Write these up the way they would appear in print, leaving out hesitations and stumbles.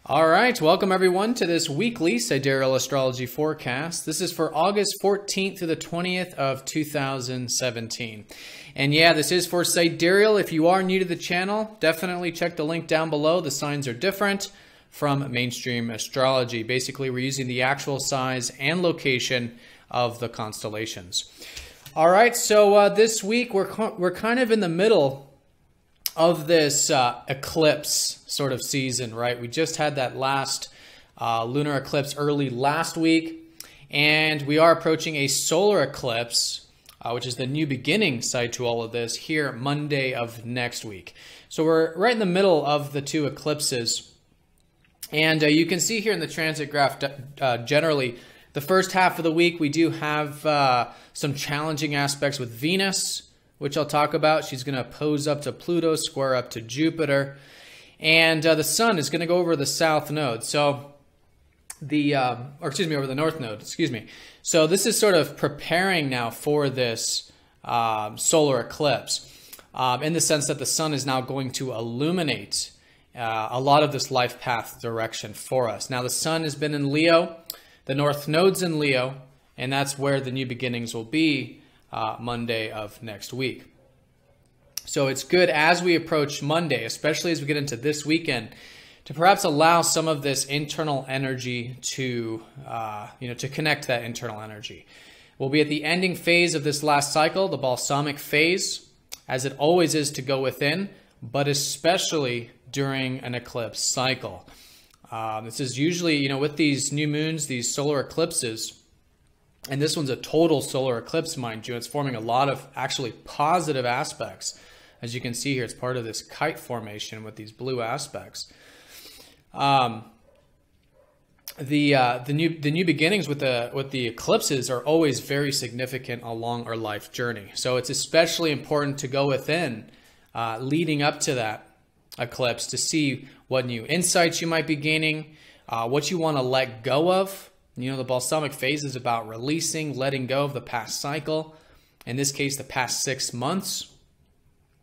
All right, welcome everyone to this weekly Sidereal Astrology forecast. This is for August 14th to the 20th of 2017. And yeah, this is for Sidereal. If you are new to the channel, definitely check the link down below. The signs are different from mainstream astrology. Basically, we're using the actual size and location of the constellations. All right, so this week we're kind of in the middle of this eclipse sort of season, right? We just had that last lunar eclipse early last week, and we are approaching a solar eclipse, which is the new beginning side to all of this, here Monday of next week. So we're right in the middle of the two eclipses, and you can see here in the transit graph, generally, the first half of the week, we do have some challenging aspects with Venus, which I'll talk about. She's going to oppose up to Pluto, square up to Jupiter. And the sun is going to go over the south node. So over the north node, excuse me. So this is sort of preparing now for this solar eclipse in the sense that the sun is now going to illuminate a lot of this life path direction for us. Now the sun has been in Leo, the north node's in Leo, and that's where the new beginnings will be Monday of next week. So it's good as we approach Monday, especially as we get into this weekend, to perhaps allow some of this internal energy to, to connect that internal energy. We'll be at the ending phase of this last cycle, the balsamic phase, as it always is to go within, but especially during an eclipse cycle. This is usually, with these new moons, these solar eclipses, and this one's a total solar eclipse, mind you. It's forming a lot of actually positive aspects. As you can see here, it's part of this kite formation with these blue aspects. The new beginnings with the eclipses are always very significant along our life journey. So it's especially important to go within leading up to that eclipse to see what new insights you might be gaining, what you want to let go of. The balsamic phase is about releasing, letting go of the past cycle. In this case, the past 6 months,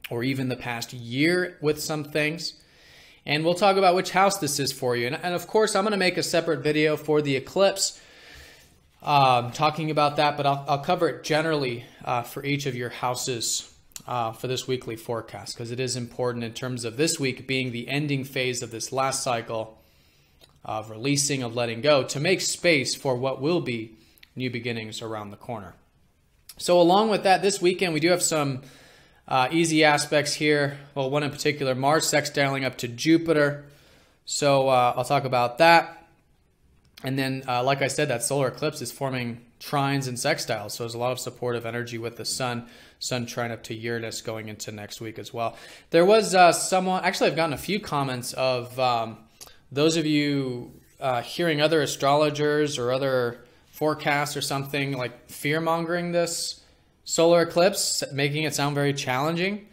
or even the past year with some things. And we'll talk about which house this is for you. And of course, I'm going to make a separate video for the eclipse talking about that, but I'll cover it generally for each of your houses for this weekly forecast, because it is important in terms of this week being the ending phase of this last cycle of releasing, of letting go, to make space for what will be new beginnings around the corner. So along with that, this weekend we do have some easy aspects here. Well, one in particular, Mars sextiling up to Jupiter. So I'll talk about that. And then, like I said, that solar eclipse is forming trines and sextiles. So there's a lot of supportive energy with the sun trine up to Uranus going into next week as well. There was someone, actually I've gotten a few comments of those of you hearing other astrologers or other forecasts or something, like fear-mongering this solar eclipse, making it sound very challenging.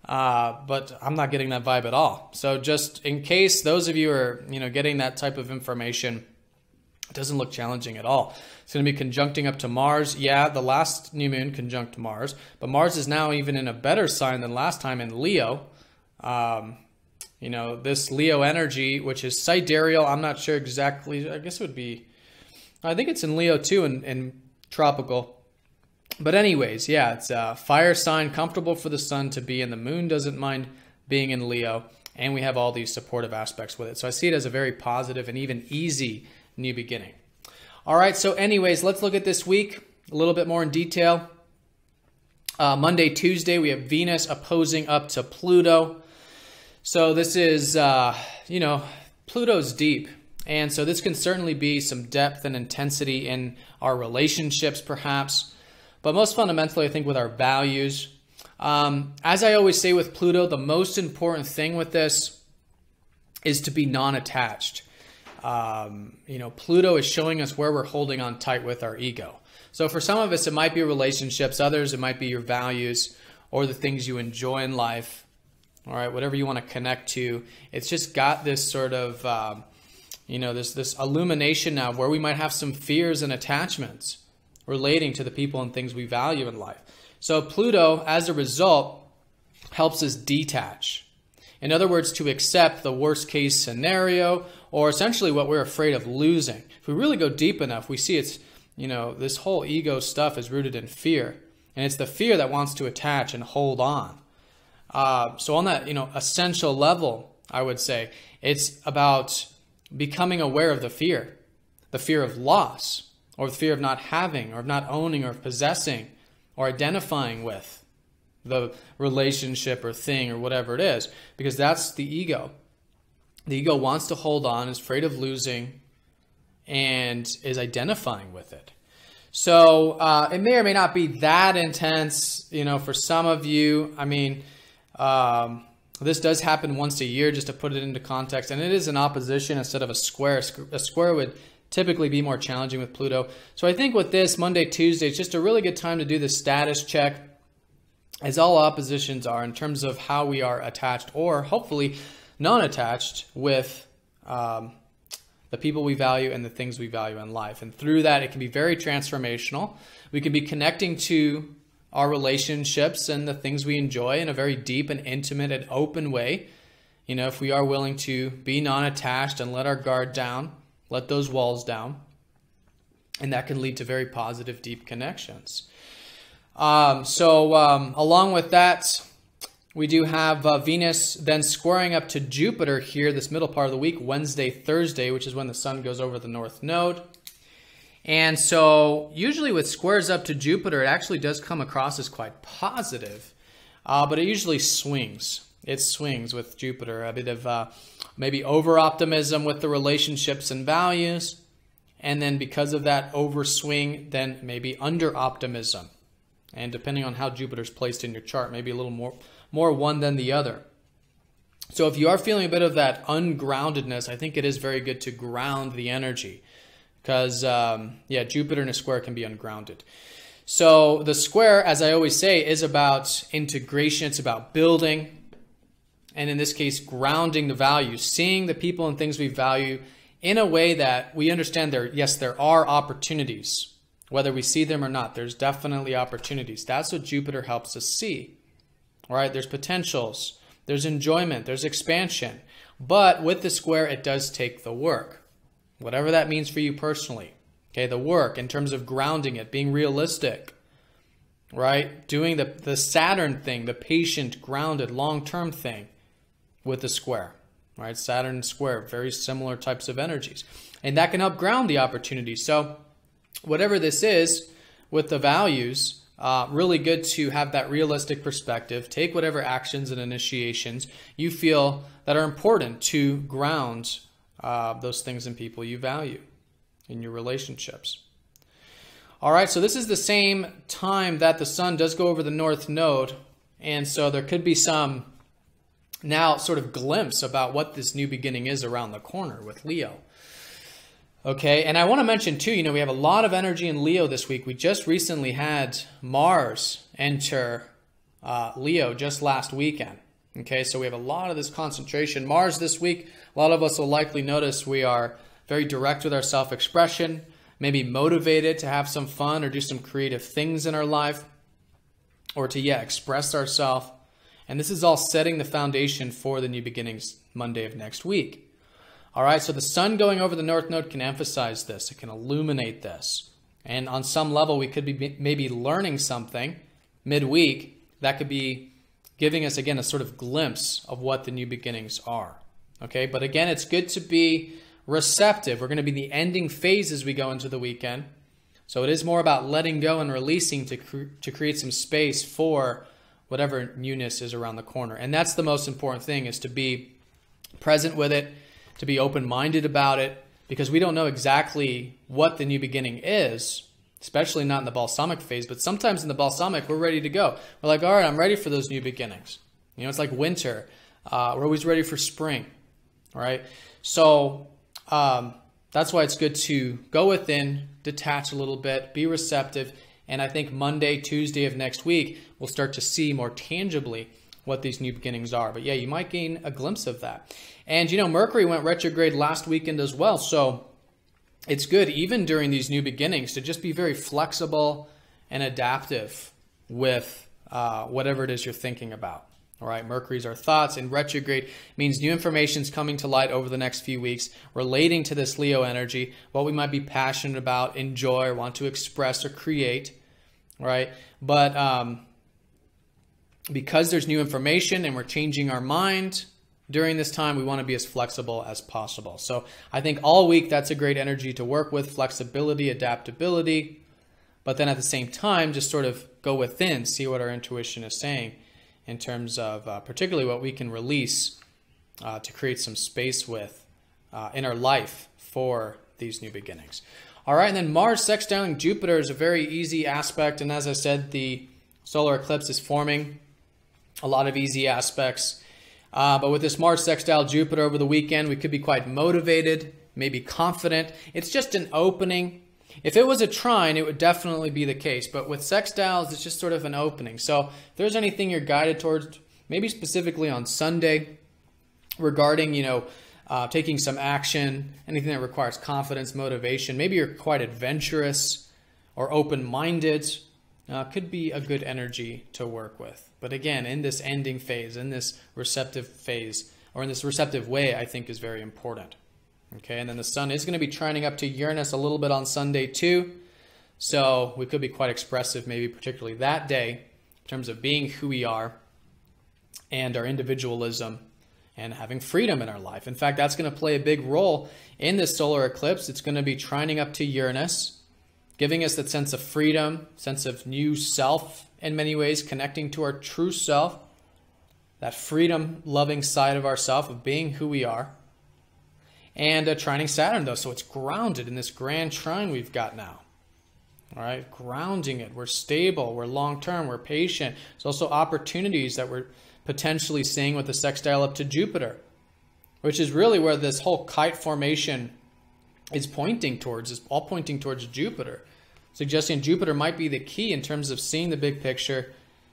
But I'm not getting that vibe at all. So just in case those of you are getting that type of information, it doesn't look challenging at all. It's going to be conjuncting up to Mars. Yeah, the last new moon conjunct Mars, but Mars is now even in a better sign than last time in Leo. This Leo energy, which is sidereal, I'm not sure exactly, I guess it would be, I think it's in Leo too, in tropical. But anyways, yeah, it's a fire sign, comfortable for the sun to be in. The moon doesn't mind being in Leo, and we have all these supportive aspects with it. So I see it as a very positive and even easy new beginning. All right, so anyways, let's look at this week a little bit more in detail. Monday, Tuesday, we have Venus opposing up to Pluto. So this is, Pluto's deep. And so this can certainly be some depth and intensity in our relationships, perhaps. But most fundamentally, I think with our values. As I always say with Pluto, the most important thing with this is to be non-attached. Pluto is showing us where we're holding on tight with our ego. So for some of us, it might be relationships. Others, it might be your values or the things you enjoy in life. All right, whatever you want to connect to. It's just got this sort of, this illumination now where we might have some fears and attachments relating to the people and things we value in life. So Pluto, as a result, helps us detach. In other words, to accept the worst case scenario or essentially what we're afraid of losing. If we really go deep enough, we see it's, you know, this whole ego stuff is rooted in fear. And it's the fear that wants to attach and hold on. So on that, you know, essential level, I would say, it's about becoming aware of the fear of loss, or the fear of not having, or of not owning, or of possessing, or identifying with the relationship or thing or whatever it is, because that's the ego. The ego wants to hold on, is afraid of losing, and is identifying with it. So it may or may not be that intense, you know, for some of you. I mean, this does happen once a year, just to put it into context, and it is an opposition instead of a square. A square would typically be more challenging with Pluto. So I think with this Monday, Tuesday, it's just a really good time to do the status check, as all oppositions are, in terms of how we are attached, or hopefully non-attached, with the people we value and the things we value in life. And through that, it can be very transformational. We can be connecting to our relationships and the things we enjoy in a very deep and intimate and open way. You know, if we are willing to be non-attached and let our guard down, let those walls down, and that can lead to very positive, deep connections. Along with that, we do have Venus then squaring up to Jupiter here this middle part of the week, Wednesday, Thursday, which is when the sun goes over the North Node. And so usually with squares up to Jupiter, it actually does come across as quite positive, but it usually swings. It swings with Jupiter, a bit of maybe over-optimism with the relationships and values, and then because of that overswing, then maybe under-optimism. And depending on how Jupiter's placed in your chart, maybe a little more one than the other. So if you are feeling a bit of that ungroundedness, I think it is very good to ground the energy, because Jupiter in a square can be ungrounded. So the square, as I always say, is about integration. It's about building, and in this case, grounding the values, seeing the people and things we value in a way that we understand there are opportunities. Whether we see them or not, there's definitely opportunities. That's what Jupiter helps us see. All right, there's potentials, there's enjoyment, there's expansion. But with the square, it does take the work, whatever that means for you personally. Okay, the work in terms of grounding it, being realistic, right? Doing the Saturn thing, the patient, grounded, long-term thing with the square, right? Saturn and square, very similar types of energies. And that can help ground the opportunity. So whatever this is with the values, really good to have that realistic perspective. Take whatever actions and initiations you feel that are important to ground those things and people you value in your relationships. All right, so this is the same time that the sun does go over the North Node, and so there could be some now sort of glimpse about what this new beginning is around the corner with Leo. Okay, and I want to mention too, you know, we have a lot of energy in Leo this week. We just recently had Mars enter Leo just last weekend. Okay, so we have a lot of this concentration. Mars this week, a lot of us will likely notice we are very direct with our self-expression, maybe motivated to have some fun or do some creative things in our life, or to, express ourselves. And this is all setting the foundation for the new beginnings Monday of next week. All right, so the sun going over the North Node can emphasize this. It can illuminate this. And on some level, we could be maybe learning something midweek that could be giving us, again, a sort of glimpse of what the new beginnings are. Okay, but again, it's good to be receptive. We're going to be in the ending phase as we go into the weekend. So it is more about letting go and releasing to create some space for whatever newness is around the corner. And that's the most important thing, is to be present with it, to be open-minded about it, because we don't know exactly what the new beginning is, especially not in the balsamic phase. But sometimes in the balsamic, we're ready to go. We're like, all right, I'm ready for those new beginnings. You know, it's like winter. We're always ready for spring, all right? So that's why it's good to go within, detach a little bit, be receptive. And I think Monday, Tuesday of next week, we'll start to see more tangibly what these new beginnings are. But yeah, you might gain a glimpse of that. And you know, Mercury went retrograde last weekend as well. So it's good, even during these new beginnings, to just be very flexible and adaptive with whatever it is you're thinking about. All right, Mercury's our thoughts, and retrograde means new information is coming to light over the next few weeks relating to this Leo energy, what we might be passionate about, enjoy, or want to express or create, right? But because there's new information and we're changing our mind during this time, we want to be as flexible as possible. So I think all week, that's a great energy to work with, flexibility, adaptability, but then at the same time, just sort of go within, see what our intuition is saying, in terms of particularly what we can release to create some space with in our life for these new beginnings. All right, and then Mars sextiling Jupiter is a very easy aspect. And as I said, the solar eclipse is forming a lot of easy aspects. But with this Mars sextile Jupiter over the weekend, we could be quite motivated, maybe confident. It's just an opening. If it was a trine, it would definitely be the case. But with sextiles, it's just sort of an opening. So if there's anything you're guided towards, maybe specifically on Sunday, regarding, taking some action, anything that requires confidence, motivation, maybe you're quite adventurous or open-minded, could be a good energy to work with. But again, in this ending phase, in this receptive phase, or in this receptive way, I think is very important. Okay, and then the sun is going to be trining up to Uranus a little bit on Sunday too. So we could be quite expressive, maybe particularly that day, in terms of being who we are and our individualism and having freedom in our life. In fact, that's going to play a big role in this solar eclipse. It's going to be trining up to Uranus, giving us that sense of freedom, sense of new self in many ways, connecting to our true self, that freedom-loving side of ourself, of being who we are. And trining Saturn, though, so it's grounded in this grand trine we've got now. All right, grounding it. We're stable, we're long-term, we're patient. There's also opportunities that we're potentially seeing with the sextile up to Jupiter, which is really where this whole kite formation is pointing towards, is all pointing towards Jupiter, suggesting Jupiter might be the key in terms of seeing the big picture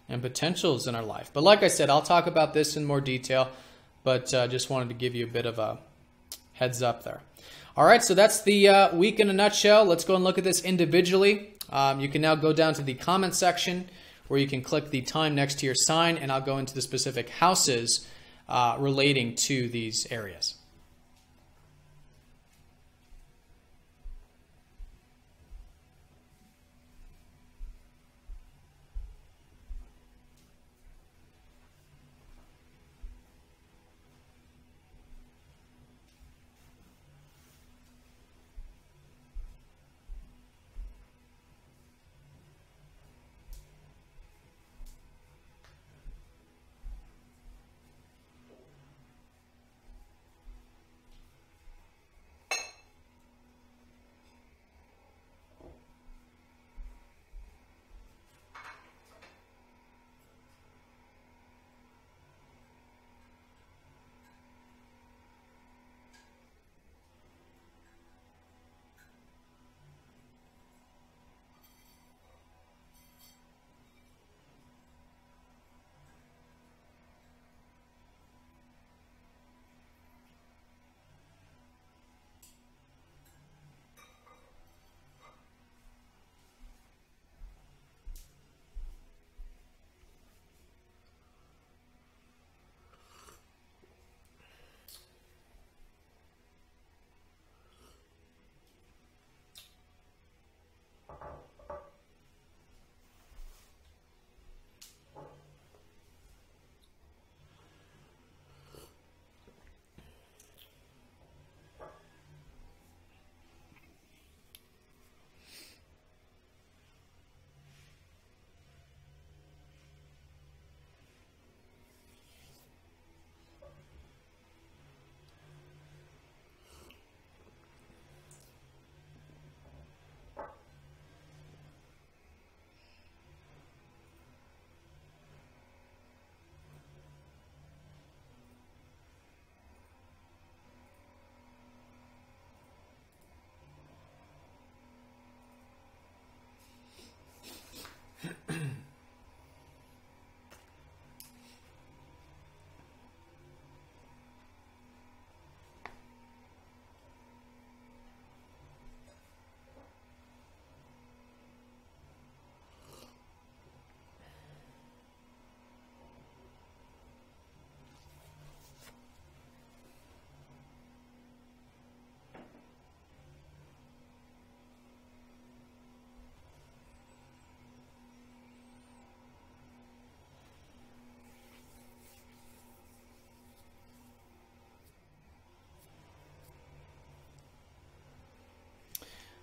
and potentials in our life. But like I said, I'll talk about this in more detail, but just wanted to give you a bit of a heads up there. All right, so that's the week in a nutshell. Let's go and look at this individually. You can now go down to the comment section where you can click the time next to your sign, and I'll go into the specific houses relating to these areas.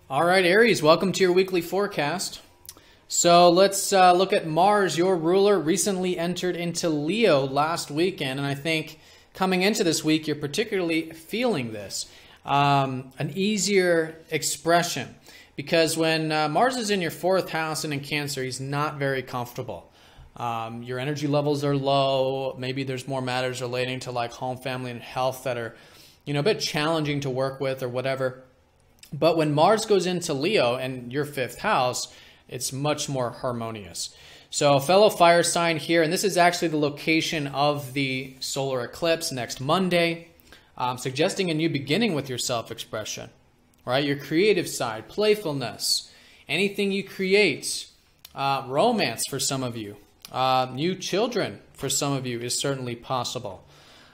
All right, Aries, welcome to your weekly forecast. So let's look at Mars. Your ruler recently entered into Leo last weekend, and I think coming into this week, you're particularly feeling this. An easier expression, because when Mars is in your 4th house and in Cancer, he's not very comfortable. Your energy levels are low. Maybe there's more matters relating to like home, family, and health that are, a bit challenging to work with or whatever. But when Mars goes into Leo and your 5th house, it's much more harmonious. So fellow fire sign here, and this is actually the location of the solar eclipse next Monday, suggesting a new beginning with your self-expression, right? Your creative side, playfulness, anything you create, romance for some of you, new children for some of you is certainly possible.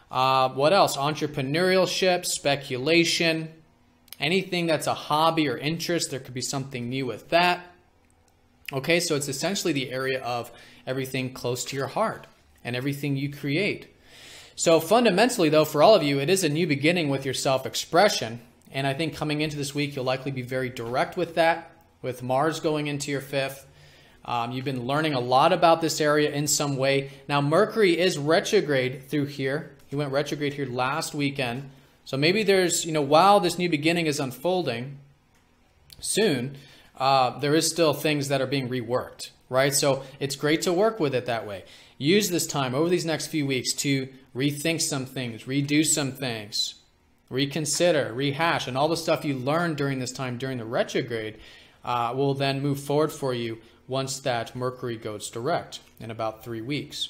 What else? Entrepreneurship, speculation, anything that's a hobby or interest, there could be something new with that. Okay, so it's essentially the area of everything close to your heart and everything you create. So fundamentally, though, for all of you, it is a new beginning with your self-expression. And I think coming into this week, you'll likely be very direct with that, with Mars going into your 5th. You've been learning a lot about this area in some way. Now, Mercury is retrograde through here. He went retrograde here last weekend. So maybe there's, while this new beginning is unfolding soon, there is still things that are being reworked, right? So it's great to work with it that way. Use this time over these next few weeks to rethink some things, redo some things, reconsider, rehash, and all the stuff you learned during this time, during the retrograde, will then move forward for you once that Mercury goes direct in about 3 weeks.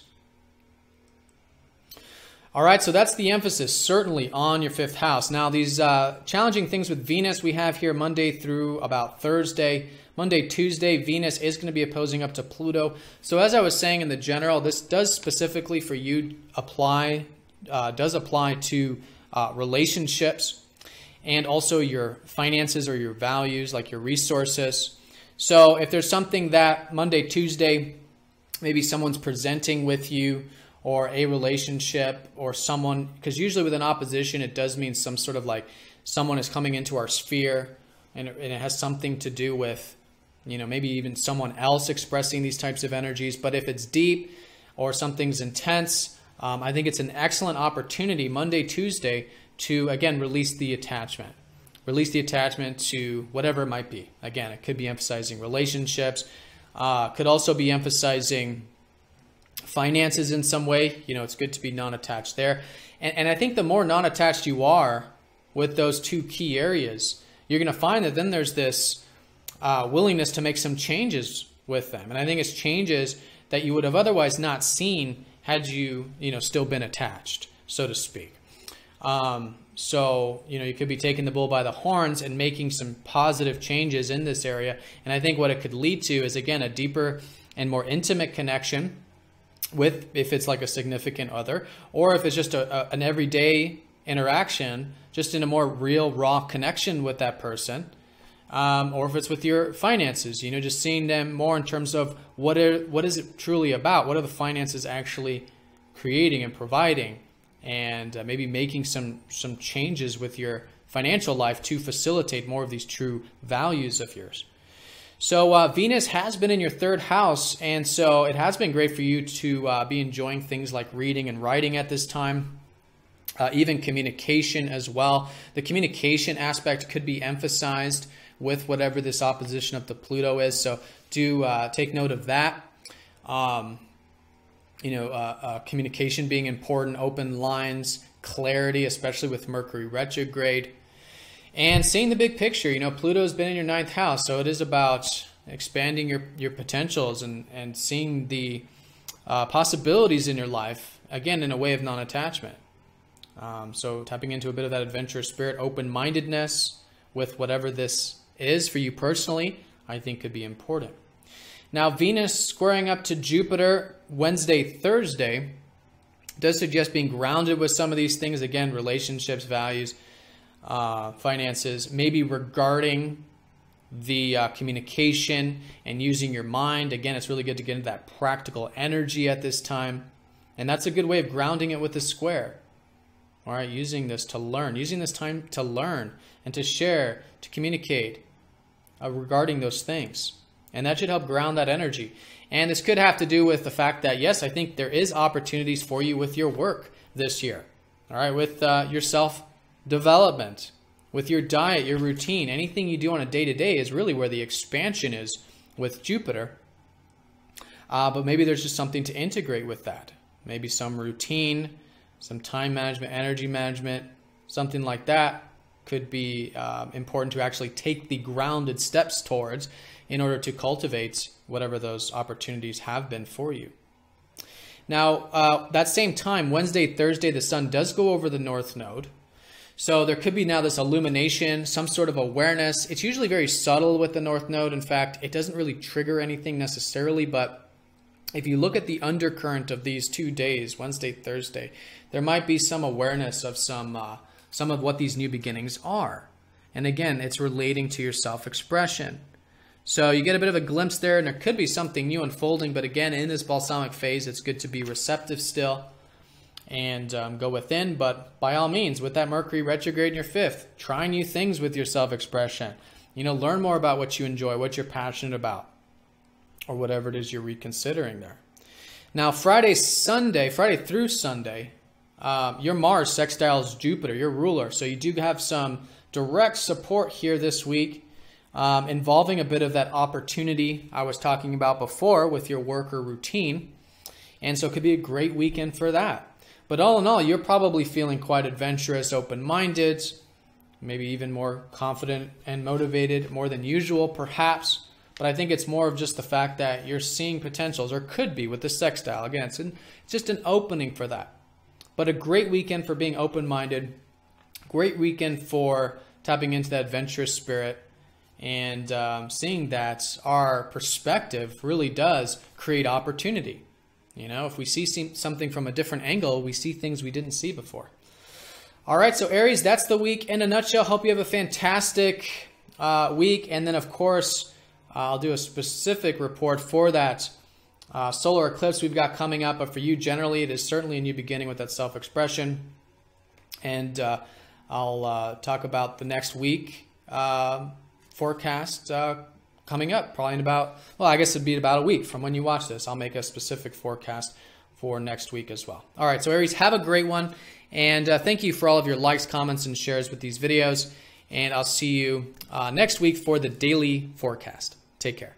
All right, so that's the emphasis, certainly, on your 5th house. Now, these challenging things with Venus we have here Monday through about Thursday. Monday, Tuesday, Venus is going to be opposing up to Pluto. So as I was saying in the general, this does specifically for you apply to relationships and also your finances or your values, like your resources. So if there's something that Monday, Tuesday, maybe someone's presenting with you, or a relationship, or someone, because usually with an opposition, it does mean some sort of like someone is coming into our sphere, and it has something to do with, maybe even someone else expressing these types of energies. But if it's deep or something's intense, I think it's an excellent opportunity Monday, Tuesday to, again, release the attachment. Release the attachment to whatever it might be. Again, it could be emphasizing relationships, could also be emphasizing finances in some way. It's good to be non-attached there. And I think the more non-attached you are with those 2 key areas, you're going to find that then there's this willingness to make some changes with them. And I think it's changes that you would have otherwise not seen had you, still been attached, so to speak. So, you could be taking the bull by the horns and making some positive changes in this area. And I think what it could lead to is, again, a deeper and more intimate connection with, if it's like a significant other, or if it's just an everyday interaction, just in a more real, raw connection with that person, or if it's with your finances, just seeing them more in terms of what is it truly about? What are the finances actually creating and providing? And maybe making some changes with your financial life to facilitate more of these true values of yours. So Venus has been in your 3rd house, and so it has been great for you to be enjoying things like reading and writing at this time, even communication as well. The communication aspect could be emphasized with whatever this opposition of the Pluto is, so do take note of that. Communication being important, open lines, clarity, especially with Mercury retrograde. And seeing the big picture, Pluto's been in your 9th house, so it is about expanding your potentials and seeing the possibilities in your life, again, in a way of non-attachment. So tapping into a bit of that adventurous spirit, open-mindedness with whatever this is for you personally, I think could be important. Now, Venus squaring up to Jupiter Wednesday, Thursday does suggest being grounded with some of these things, again, relationships, values, finances, maybe regarding the communication and using your mind. Again, it's really good to get into that practical energy at this time. And that's a good way of grounding it with the square. All right, using this to learn, using this time to learn and to share, to communicate, regarding those things. And that should help ground that energy. And this could have to do with the fact that, yes, I think there is opportunities for you with your work this year. All right, with your self-development, with your diet, your routine, anything you do on a day-to-day is really where the expansion is with Jupiter. But maybe there's just something to integrate with that. Maybe some routine, some time management, energy management, something like that could be important to actually take the grounded steps towards in order to cultivate whatever those opportunities have been for you. Now, that same time, Wednesday, Thursday, the sun does go over the North Node. So there could be now this illumination, some sort of awareness. It's usually very subtle with the North Node. In fact, it doesn't really trigger anything necessarily, but if you look at the undercurrent of these 2 days, Wednesday, Thursday, there might be some awareness of some of what these new beginnings are. And again, it's relating to your self-expression. So you get a bit of a glimpse there, and there could be something new unfolding. But again, in this balsamic phase, it's good to be receptive still and go within. But by all means, with that Mercury retrograde in your 5th, try new things with your self-expression. You know, learn more about what you enjoy, what you're passionate about, or whatever it is you're reconsidering there. Now, Friday through Sunday, your Mars sextiles Jupiter, your ruler. So you do have some direct support here this week, involving a bit of that opportunity I was talking about before with your work or routine. And so it could be a great weekend for that. But all in all, you're probably feeling quite adventurous, open-minded, maybe even more confident and motivated, more than usual perhaps. But I think it's more of just the fact that you're seeing potentials, or could be with the sextile. Again, it's just an opening for that. But a great weekend for being open-minded, great weekend for tapping into that adventurous spirit, and seeing that our perspective really does create opportunity. You know, if we see something from a different angle, we see things we didn't see before. All right, so Aries, that's the week in a nutshell. Hope you have a fantastic week. And then, of course, I'll do a specific report for that solar eclipse we've got coming up. But for you, generally, it is certainly a new beginning with that self-expression. And I'll talk about the next week forecast coming up, probably in about, well, I guess it'd be about a week from when you watch this. I'll make a specific forecast for next week as well. All right, so Aries, have a great one. And thank you for all of your likes, comments, and shares with these videos. And I'll see you next week for the daily forecast. Take care.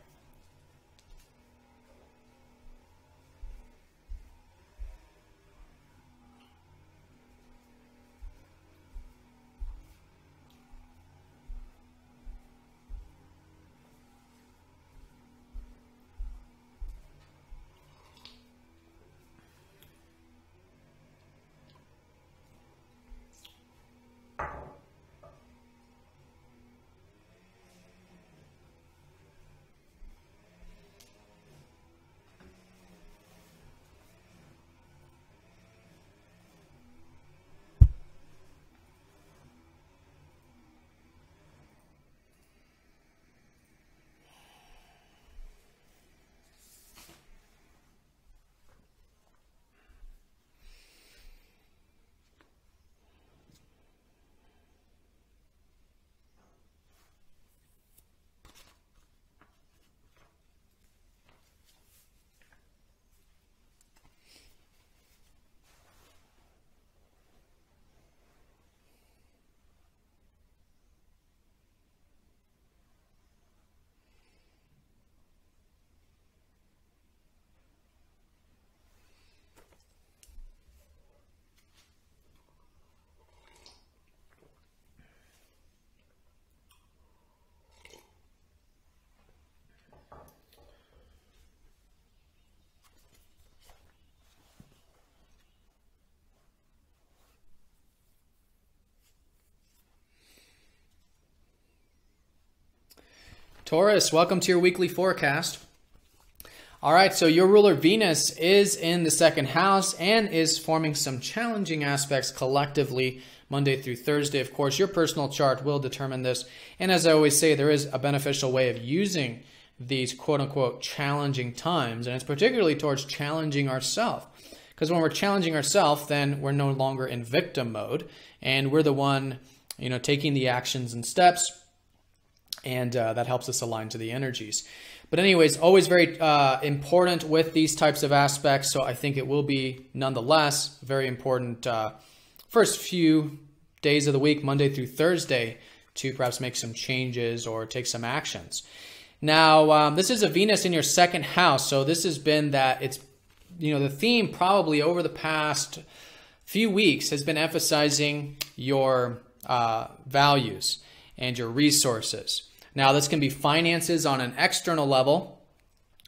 Taurus, welcome to your weekly forecast. All right, so your ruler Venus is in the second house and is forming some challenging aspects collectively Monday through Thursday. Of course, your personal chart will determine this. And as I always say, there is a beneficial way of using these quote-unquote challenging times, and it's particularly towards challenging ourselves. Because when we're challenging ourselves, then we're no longer in victim mode, and we're the one, taking the actions and steps And that helps us align to the energies. But anyways, always very important with these types of aspects. So I think it will be nonetheless very important first few days of the week, Monday through Thursday, to perhaps make some changes or take some actions. Now, this is a Venus in your second house. So this has been that it's, the theme probably over the past few weeks has been emphasizing your values and your resources. Now, this can be finances on an external level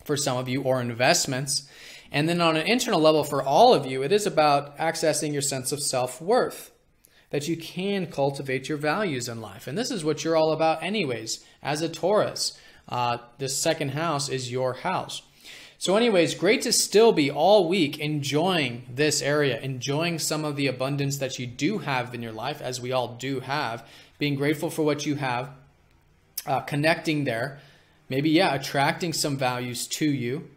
for some of you, or investments. And then on an internal level for all of you, it is about accessing your sense of self-worth, that you can cultivate your values in life. And this is what you're all about anyways. As a Taurus, this second house is your house. So anyways, great to still be all week enjoying this area, enjoying some of the abundance that you do have in your life, as we all do have, being grateful for what you have. Connecting there, maybe, attracting some values to you,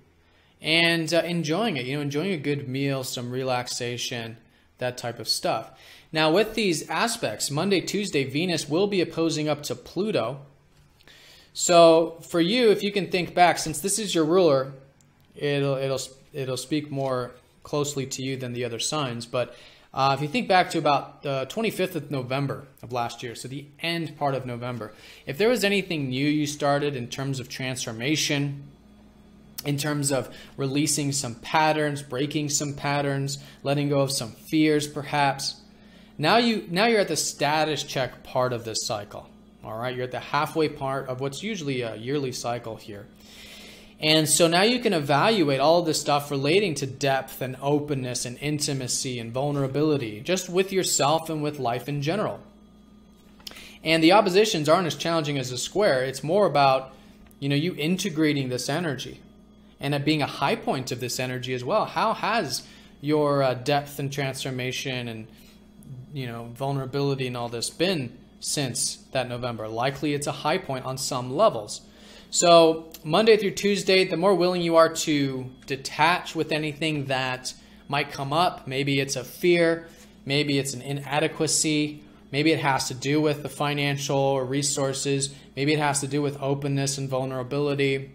and enjoying it, enjoying a good meal, some relaxation, that type of stuff. Now, with these aspects, Monday, Tuesday, Venus will be opposing up to Pluto. So for you, if you can think back, since this is your ruler, it'll speak more closely to you than the other signs. But if you think back to about the 25th of November of last year, so the end part of November, if there was anything new you started in terms of transformation, in terms of releasing some patterns, breaking some patterns, letting go of some fears perhaps, now you're at the status check part of this cycle. All right, you're at the halfway part of what's usually a yearly cycle here. And so now you can evaluate all of this stuff relating to depth and openness and intimacy and vulnerability, just with yourself and with life in general. And the oppositions aren't as challenging as a square. It's more about, you integrating this energy and it being a high point of this energy as well. How has your depth and transformation and, vulnerability and all this been since that November? Likely it's a high point on some levels. So Monday through Tuesday, the more willing you are to detach with anything that might come up, maybe it's a fear, maybe it's an inadequacy, maybe it has to do with the financial or resources, maybe it has to do with openness and vulnerability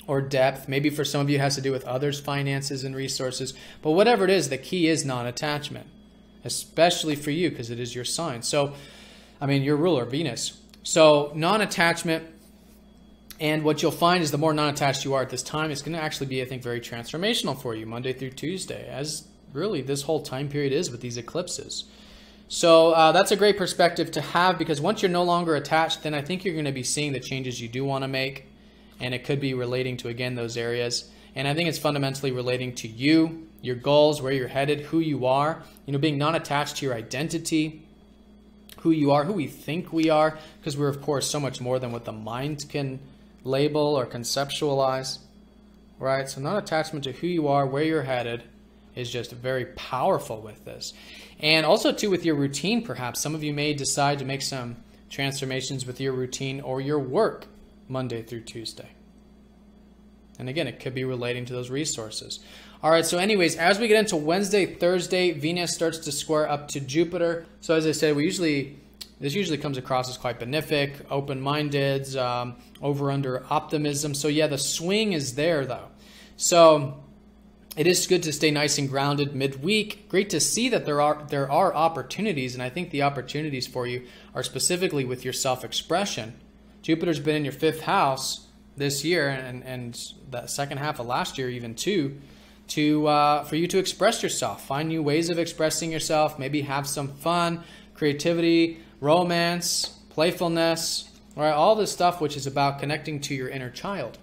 or depth, maybe for some of you it has to do with others' finances and resources, but whatever it is, the key is non-attachment, especially for you because it is your sign. So, your ruler, Venus. So non-attachment. And what you'll find is the more non-attached you are at this time, it's going to actually be, I think, very transformational for you, Monday through Tuesday, as really this whole time period is with these eclipses. So that's a great perspective to have, because once you're no longer attached, then I think you're going to be seeing the changes you do want to make. And it could be relating to, again, those areas. And I think it's fundamentally relating to you, your goals, where you're headed, who you are, being non-attached to your identity, who you are, who we think we are, because we're, of course, so much more than what the mind can label or conceptualize, right? So non-attachment to who you are, where you're headed, is just very powerful with this. And also too with your routine, perhaps some of you may decide to make some transformations with your routine or your work Monday through Tuesday. And again, it could be relating to those resources. All right, so anyways, as we get into Wednesday, Thursday, Venus starts to square up to Jupiter. So as I said, this usually comes across as quite benefic, open-minded, over-under optimism. So yeah, the swing is there though. So it is good to stay nice and grounded midweek. Great to see that there are opportunities, and I think the opportunities for you are specifically with your self-expression. Jupiter's been in your 5th house this year, and the second half of last year even too, for you to express yourself, find new ways of expressing yourself, maybe have some fun, creativity, romance, playfulness, right? All this stuff which is about connecting to your inner child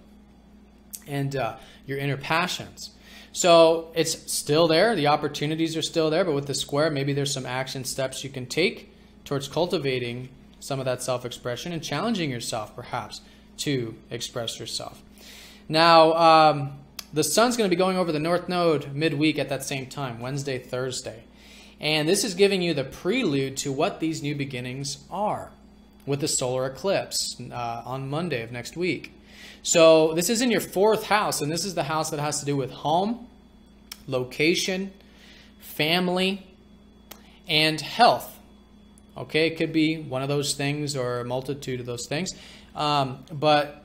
and your inner passions. So it's still there. The opportunities are still there, but with the square, maybe there's some action steps you can take towards cultivating some of that self-expression and challenging yourself perhaps to express yourself. Now, the sun's going to be going over the North Node midweek at that same time, Wednesday, Thursday. And this is giving you the prelude to what these new beginnings are with the solar eclipse on Monday of next week. So this is in your 4th house, and this is the house that has to do with home, location, family, and health. Okay, it could be one of those things or a multitude of those things. But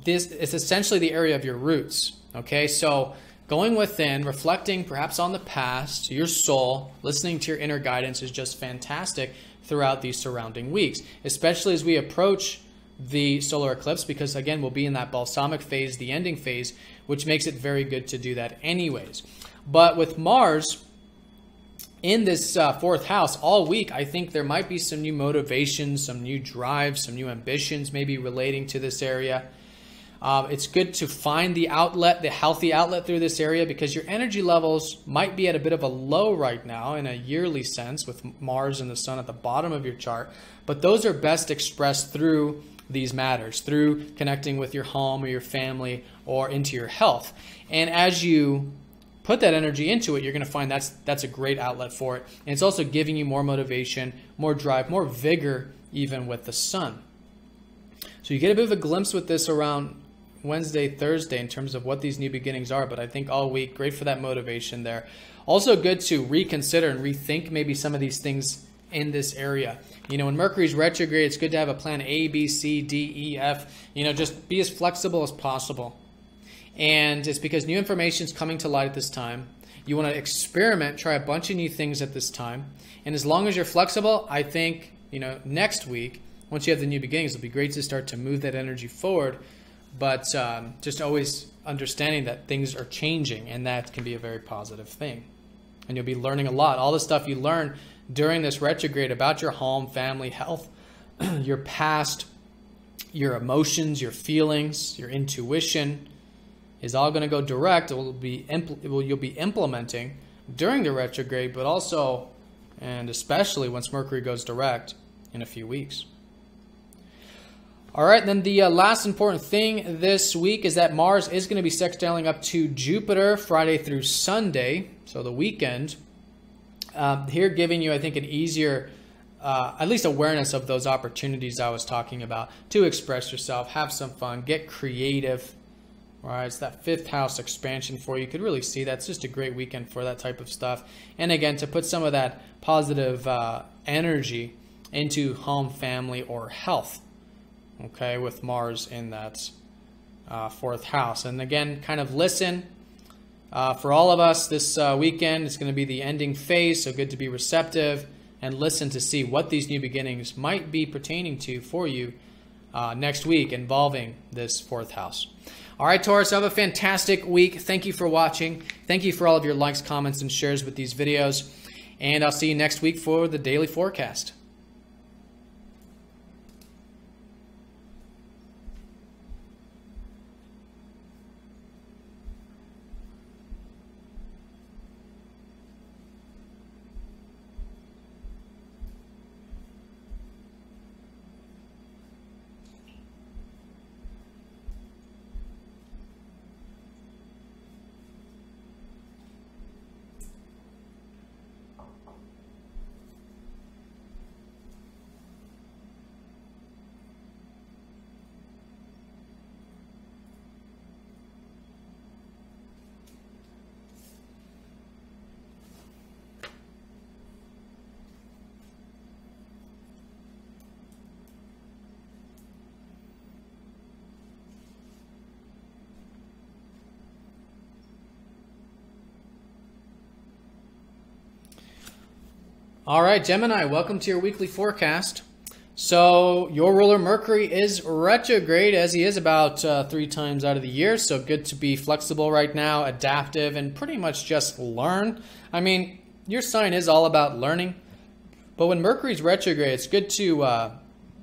this is essentially the area of your roots. Okay, so going within, reflecting perhaps on the past, your soul, listening to your inner guidance is just fantastic throughout these surrounding weeks, especially as we approach the solar eclipse, because again, we'll be in that balsamic phase, the ending phase, which makes it very good to do that anyways. But with Mars in this fourth house all week, I think there might be some new motivations, some new drives, some new ambitions maybe relating to this area. It's good to find the outlet, the healthy outlet through this area, because your energy levels might be at a bit of a low right now in a yearly sense with Mars and the Sun at the bottom of your chart. But those are best expressed through these matters, through connecting with your home or your family or into your health. And as you put that energy into it, you're going to find that's a great outlet for it. And it's also giving you more motivation, more drive, more vigor, even with the Sun. So you get a bit of a glimpse with this around Wednesday, Thursday in terms of what these new beginnings are, but I think all week, great for that motivation there. Also good to reconsider and rethink maybe some of these things in this area. You know, when Mercury's retrograde, it's good to have a plan A, B, C, D, E, F. You know, just be as flexible as possible. And it's because new information is coming to light at this time. You want to experiment, try a bunch of new things at this time. And as long as you're flexible, I think, you know, next week, once you have the new beginnings, it'll be great to start to move that energy forward. But just always understanding that things are changing, and that can be a very positive thing. And you'll be learning a lot. All the stuff you learn during this retrograde about your home, family, health, your past, your emotions, your feelings, your intuition is all going to go direct. You'll be implementing during the retrograde, but also and especially once Mercury goes direct in a few weeks. All right, then the last important thing this week is that Mars is going to be sextiling up to Jupiter Friday through Sunday, so the weekend. Here giving you, I think, an easier, at least awareness of those opportunities I was talking about to express yourself, have some fun, get creative. Right, it's that fifth house expansion for you. You could really see that's just a great weekend for that type of stuff. And again, to put some of that positive energy into home, family, or health. Okay, with Mars in that fourth house. And again, kind of listen. For all of us this weekend, it's going to be the ending phase, so good to be receptive and listen to see what these new beginnings might be pertaining to for you next week involving this fourth house. All right, Taurus, have a fantastic week. Thank you for watching. Thank you for all of your likes, comments, and shares with these videos. And I'll see you next week for the daily forecast. All right, Gemini, welcome to your weekly forecast. So your ruler Mercury is retrograde, as he is about 3 times out of the year. So good to be flexible right now, adaptive, and pretty much just learn. I mean, your sign is all about learning. But when Mercury's retrograde, it's good to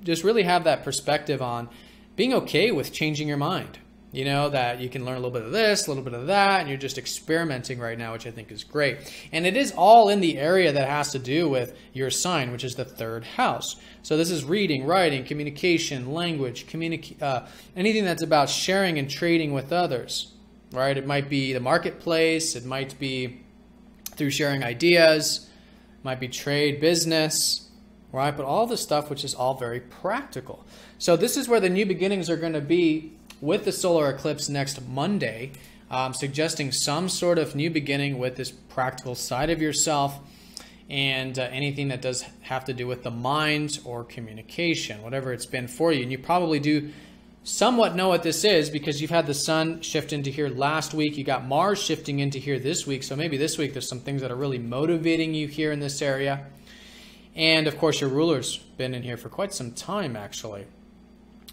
just really have that perspective on being okay with changing your mind. You know, that you can learn a little bit of this, a little bit of that, and you're just experimenting right now, which I think is great. And it is all in the area that has to do with your sign, which is the 3rd house. So this is reading, writing, communication, language, anything that's about sharing and trading with others, right? It might be the marketplace, it might be through sharing ideas, it might be trade, business, right? But all the stuff which is all very practical. So this is where the new beginnings are going to be with the solar eclipse next Monday, suggesting some sort of new beginning with this practical side of yourself. and anything that does have to do with the mind or communication, whatever it's been for you. And you probably do somewhat know what this is because you've had the sun shift into here last week. You got Mars shifting into here this week. So maybe this week there's some things that are really motivating you here in this area. And of course, your ruler's been in here for quite some time, actually.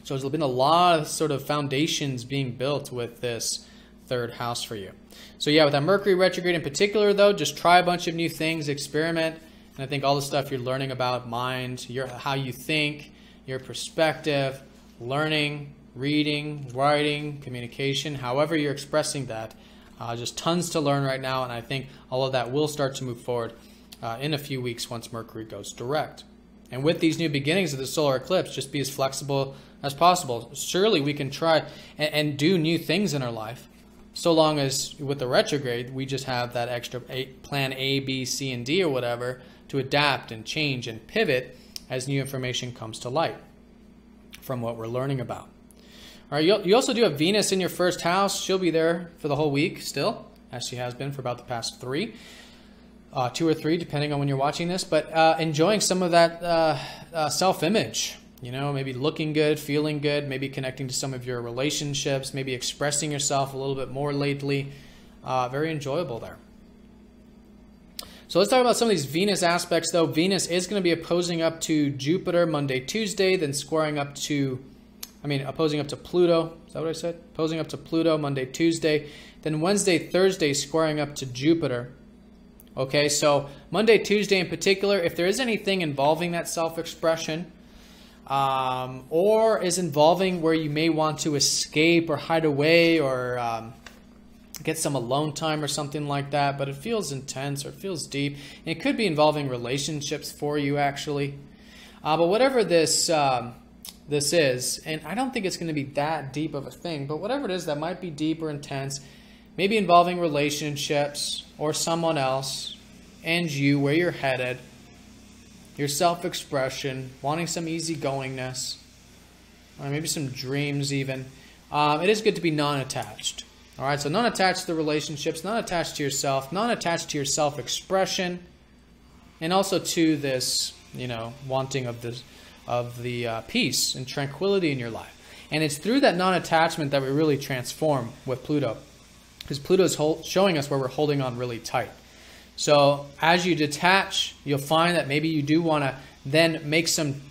So there's been a lot of sort of foundations being built with this third house for you. So yeah, with that Mercury retrograde in particular, though, just try a bunch of new things, experiment. And I think all the stuff you're learning about mind, how you think, your perspective, learning, reading, writing, communication, however you're expressing that, just tons to learn right now. And I think all of that will start to move forward in a few weeks once Mercury goes direct. And with these new beginnings of the solar eclipse, just be as flexible as possible. Surely we can try and do new things in our life, so long as with the retrograde, we just have that extra plan A, B, C, and D or whatever to adapt and change and pivot as new information comes to light from what we're learning about. All right, you also do have Venus in your first house. She'll be there for the whole week still, as she has been for about the past 2 or 3, depending on when you're watching this, but enjoying some of that self-image, you know, maybe looking good, feeling good, maybe connecting to some of your relationships, maybe expressing yourself a little bit more lately. Very enjoyable there. So let's talk about some of these Venus aspects, though. Venus is going to be opposing up to Jupiter Monday, Tuesday, then opposing up to Pluto. Is that what I said? Opposing up to Pluto Monday, Tuesday, then Wednesday, Thursday, squaring up to Jupiter. Okay, so Monday, Tuesday in particular, if there is anything involving that self-expression, or is involving where you may want to escape or hide away or get some alone time or something like that, but it feels intense or it feels deep, and it could be involving relationships for you, actually. But whatever this is, and I don't think it's going to be that deep of a thing, but whatever it is that might be deep or intense, maybe involving relationships or someone else and you, where you're headed, your self-expression, wanting some easygoingness, or maybe some dreams even. It is good to be non-attached. All right, so non-attached to the relationships, non-attached to yourself, non-attached to your self-expression, and also to this, you know, wanting of the peace and tranquility in your life. And it's through that non-attachment that we really transform with Pluto, because Pluto is showing us where we're holding on really tight. So as you detach, you'll find that maybe you do want to then make some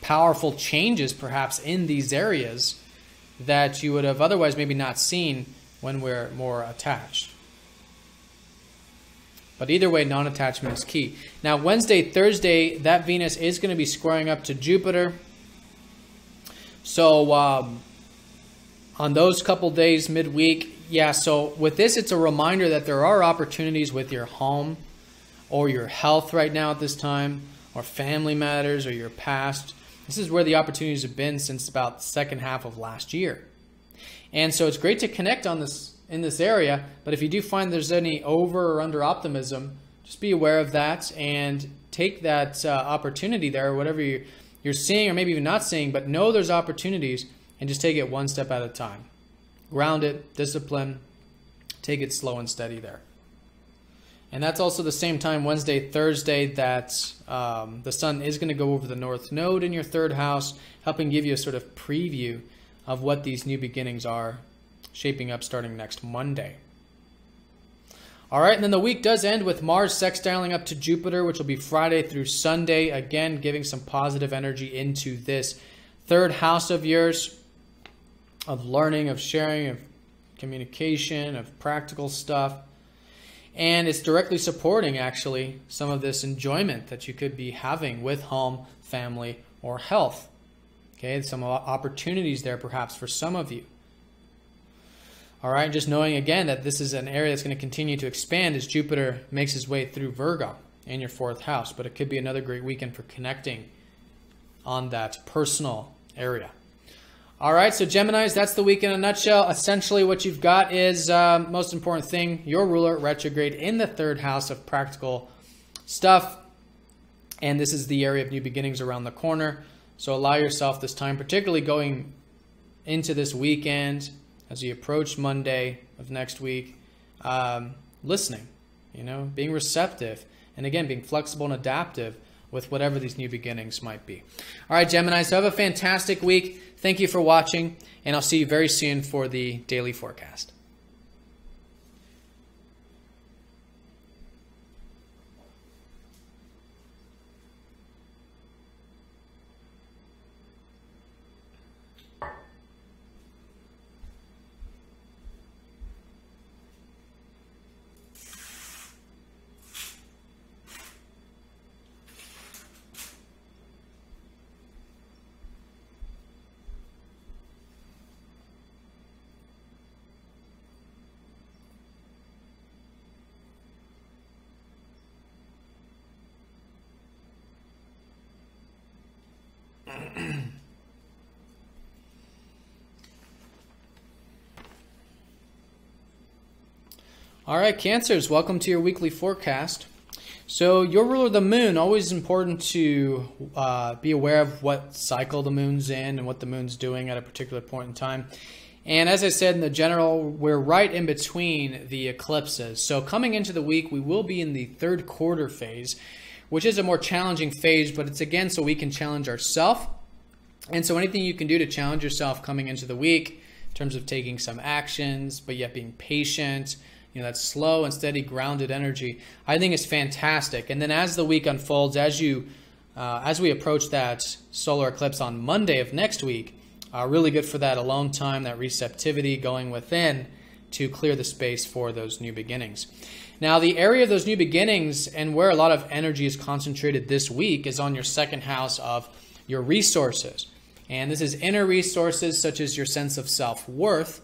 powerful changes perhaps in these areas that you would have otherwise maybe not seen when we're more attached. But either way, non-attachment is key. Now, Wednesday, Thursday, that Venus is going to be squaring up to Jupiter. So on those couple days midweek, yeah, so with this, it's a reminder that there are opportunities with your home or your health right now at this time, or family matters or your past. This is where the opportunities have been since about the second half of last year. And so it's great to connect on this in this area, but if you do find there's any over or under optimism, just be aware of that and take that opportunity there, or whatever you're seeing or maybe even not seeing, but know there's opportunities and just take it one step at a time. Ground it, discipline, take it slow and steady there. And that's also the same time, Wednesday, Thursday, that the sun is going to go over the North Node in your third house, helping give you a sort of preview of what these new beginnings are shaping up starting next Monday. All right, and then the week does end with Mars sextiling up to Jupiter, which will be Friday through Sunday, again giving some positive energy into this third house of yours, of learning, of sharing, of communication, of practical stuff. And it's directly supporting, actually, some of this enjoyment that you could be having with home, family, or health. Okay, some opportunities there perhaps for some of you. All right, just knowing again that this is an area that's going to continue to expand as Jupiter makes his way through Virgo in your fourth house. But it could be another great weekend for connecting on that personal area. All right, so Geminis, that's the week in a nutshell. Essentially what you've got is, most important thing, your ruler retrograde in the third house of practical stuff. And this is the area of new beginnings around the corner. So allow yourself this time, particularly going into this weekend, as you approach Monday of next week, listening, being receptive And again, being flexible and adaptive with whatever these new beginnings might be. All right, Gemini, so have a fantastic week. Thank you for watching, and I'll see you very soon for the daily forecast. All right, Cancers, welcome to your weekly forecast. So your ruler of the moon, always important to be aware of what cycle the moon's in and what the moon's doing at a particular point in time. And as I said in the general, we're right in between the eclipses. So coming into the week, we will be in the third quarter phase, which is a more challenging phase, but it's again so we can challenge ourselves. And so anything you can do to challenge yourself coming into the week in terms of taking some actions, but yet being patient, that slow and steady grounded energy, I think is fantastic. And then as the week unfolds, as we approach that solar eclipse on Monday of next week, really good for that alone time, that receptivity, going within to clear the space for those new beginnings. Now, the area of those new beginnings and where a lot of energy is concentrated this week is on your second house of your resources. And this is inner resources such as your sense of self-worth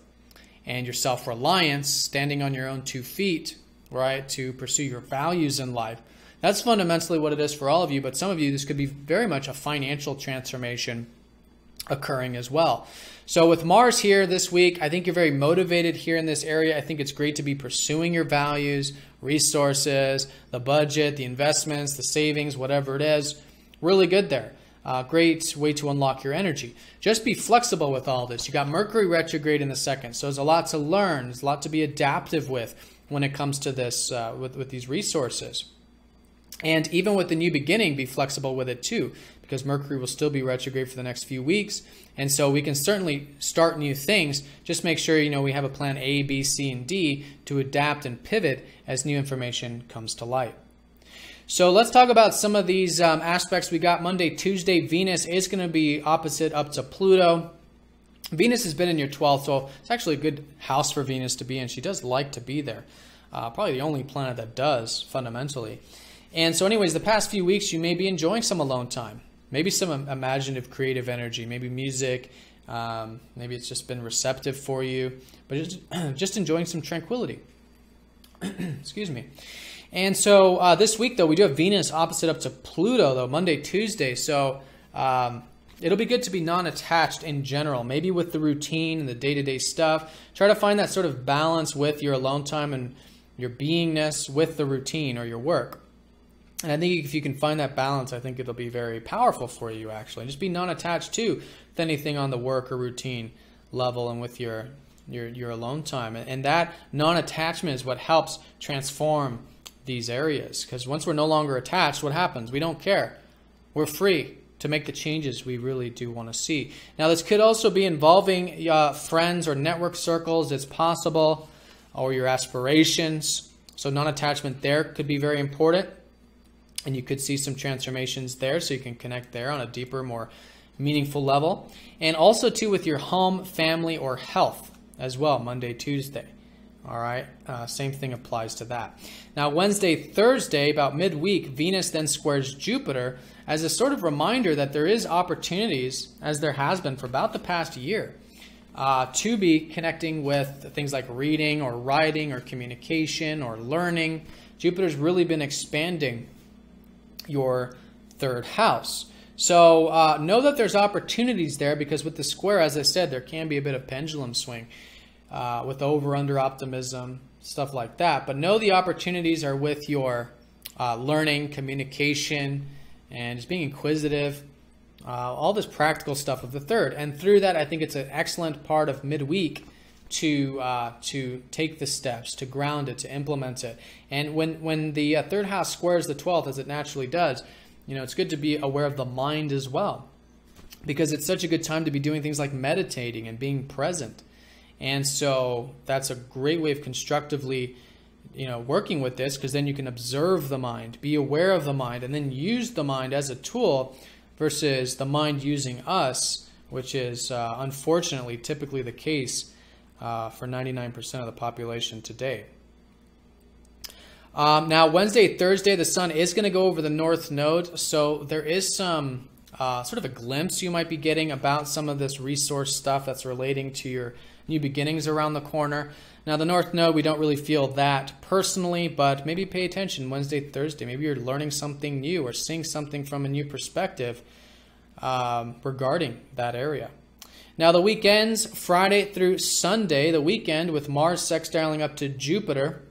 and your self-reliance, standing on your own 2 feet, right, to pursue your values in life. That's fundamentally what it is for all of you, but some of you, this could be very much a financial transformation occurring as well. So with Mars here this week, I think you're very motivated here in this area. I think it's great to be pursuing your values, resources, the budget, the investments, the savings, whatever it is. Really good there. Great way to unlock your energy. Just be flexible with all this. You got Mercury retrograde in the second, so there's a lot to learn. There's a lot to be adaptive with when it comes to this, with these resources. And even with the new beginning, be flexible with it too, because Mercury will still be retrograde for the next few weeks. And so we can certainly start new things. Just make sure, we have a plan A, B, C, and D to adapt and pivot as new information comes to light. So let's talk about some of these aspects we got. Monday, Tuesday, Venus is going to be opposite up to Pluto. Venus has been in your 12th, so it's actually a good house for Venus to be in. She does like to be there. Probably the only planet that does, fundamentally. And so anyways, the past few weeks, you may be enjoying some alone time. Maybe some imaginative, creative energy. Maybe music. Maybe it's just been receptive for you. But just enjoying some tranquility. Excuse me. And so this week, though, we do have Venus opposite up to Pluto, though, Monday, Tuesday. So it'll be good to be non-attached in general, maybe with the routine and the day-to-day stuff. Try to find that sort of balance with your alone time and your beingness with the routine or your work. And I think if you can find that balance, I think it'll be very powerful for you, actually. Just be non-attached, too, with anything on the work or routine level and with your alone time. And that non-attachment is what helps transform these areas, because once we're no longer attached, what happens? We don't care. We're free to make the changes we really do want to see. Now, this could also be involving friends or network circles. It's possible, or your aspirations. So non-attachment there could be very important, and you could see some transformations there, so you can connect there on a deeper, more meaningful level. And also too with your home, family, or health as well, Monday, Tuesday. All right, same thing applies to that. Now, Wednesday, Thursday, about midweek, Venus then squares Jupiter as a sort of reminder that there is opportunities, as there has been for about the past year, to be connecting with things like reading or writing or communication or learning. Jupiter's really been expanding your third house. So know that there's opportunities there, because with the square, as I said, there can be a bit of pendulum swing. With over-under optimism, stuff like that. But know the opportunities are with your learning, communication, and just being inquisitive, all this practical stuff of the third. And through that, I think it's an excellent part of midweek to take the steps, to ground it, to implement it. And when the third house squares the 12th, as it naturally does, it's good to be aware of the mind as well, because it's such a good time to be doing things like meditating and being present. And so that's a great way of constructively, working with this, because then you can observe the mind, be aware of the mind, and then use the mind as a tool versus the mind using us, which is unfortunately typically the case for 99% of the population today. Now, Wednesday, Thursday, the sun is going to go over the north node, so there is some sort of a glimpse you might be getting about some of this resource stuff that's relating to your new beginnings around the corner. Now, the north node, we don't really feel that personally, but maybe pay attention Wednesday, Thursday. Maybe you're learning something new or seeing something from a new perspective regarding that area. Now, the weekends, Friday through Sunday, the weekend with Mars sextiling up to Jupiter.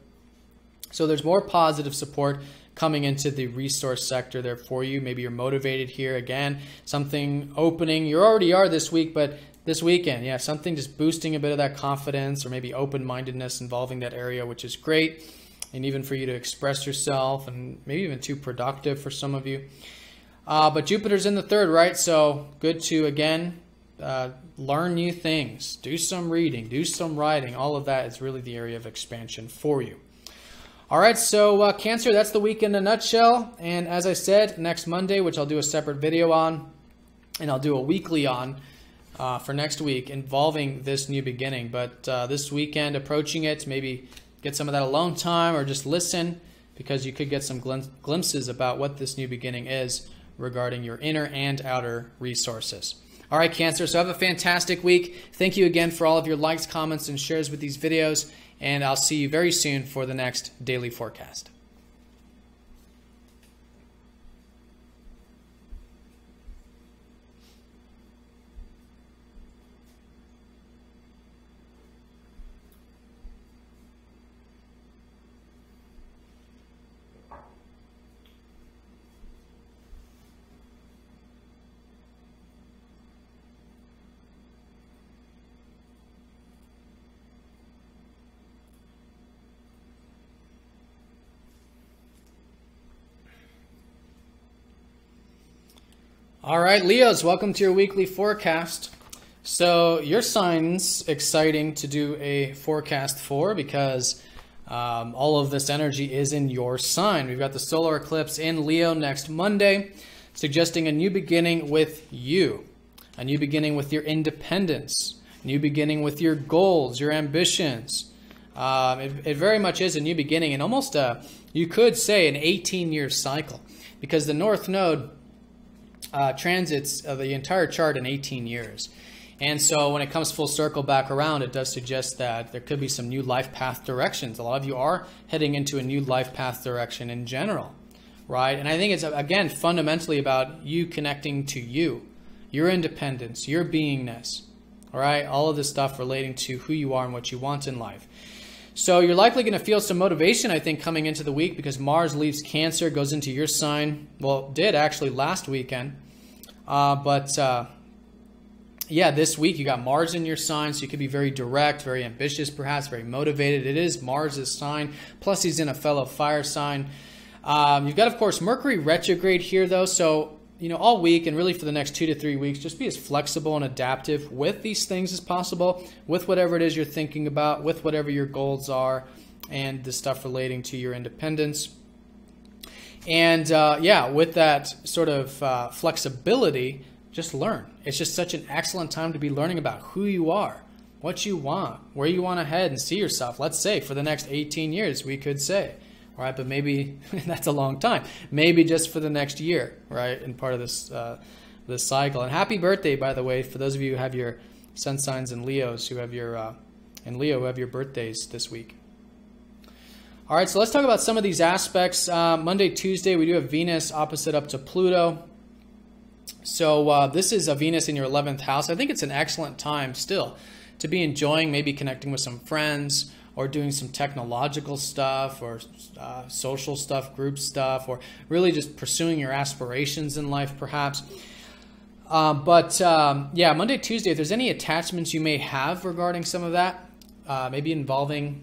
So there's more positive support coming into the resource sector there for you. Maybe you're motivated here again, something opening. You already are this week, but this weekend, yeah, something just boosting a bit of that confidence or maybe open-mindedness involving that area, which is great. And even for you to express yourself and maybe even too productive for some of you. But Jupiter's in the third, right? So good to, again, learn new things, do some reading, do some writing. All of that is really the area of expansion for you. All right, so Cancer, that's the week in a nutshell. And as I said, next Monday, which I'll do a separate video on, and I'll do a weekly on for next week involving this new beginning. But this weekend, approaching it, maybe get some of that alone time or just listen, because you could get some glimpses about what this new beginning is regarding your inner and outer resources. All right, Cancer, so have a fantastic week. Thank you again for all of your likes, comments, and shares with these videos. And I'll see you very soon for the next daily forecast. All right, Leos, welcome to your weekly forecast. So your sign's exciting to do a forecast for, because all of this energy is in your sign. We've got the solar eclipse in Leo next Monday, suggesting a new beginning with you, a new beginning with your independence, a new beginning with your goals, your ambitions. It very much is a new beginning, and almost you could say an 18-year cycle, because the North Node transits the entire chart in 18 years. And so when it comes full circle back around, it does suggest that there could be some new life path directions. A lot of you are heading into a new life path direction in general, right? And I think it's, again, fundamentally about you connecting to you, your independence, your beingness, all right? All of this stuff relating to who you are and what you want in life. So you're likely going to feel some motivation, I think, coming into the week, because Mars leaves Cancer, goes into your sign. Well, it did actually last weekend. Yeah, this week you got Mars in your sign, so you could be very direct, very ambitious, perhaps very motivated. It is Mars's sign, plus he's in a fellow fire sign. You've got, of course, Mercury retrograde here, though, so all week and really for the next 2 to 3 weeks, just be as flexible and adaptive with these things as possible, with whatever it is you're thinking about, with whatever your goals are, and the stuff relating to your independence. And yeah, with that sort of flexibility, just learn. It's just such an excellent time to be learning about who you are, what you want, where you want to head and see yourself. Let's say for the next 18 years, we could say. All right, but maybe that's a long time. Maybe just for the next year, right, in part of this this cycle. And happy birthday, by the way, for those of you who have your sun signs in Leos, who have your in Leo, who have your birthdays this week. All right, so let's talk about some of these aspects. Monday, Tuesday, we do have Venus opposite up to Pluto. So this is a Venus in your 11th house. I think it's an excellent time still to be enjoying, maybe connecting with some friends, or doing some technological stuff, or social stuff, group stuff, or really just pursuing your aspirations in life, perhaps. Yeah, Monday, Tuesday, if there's any attachments you may have regarding some of that, maybe involving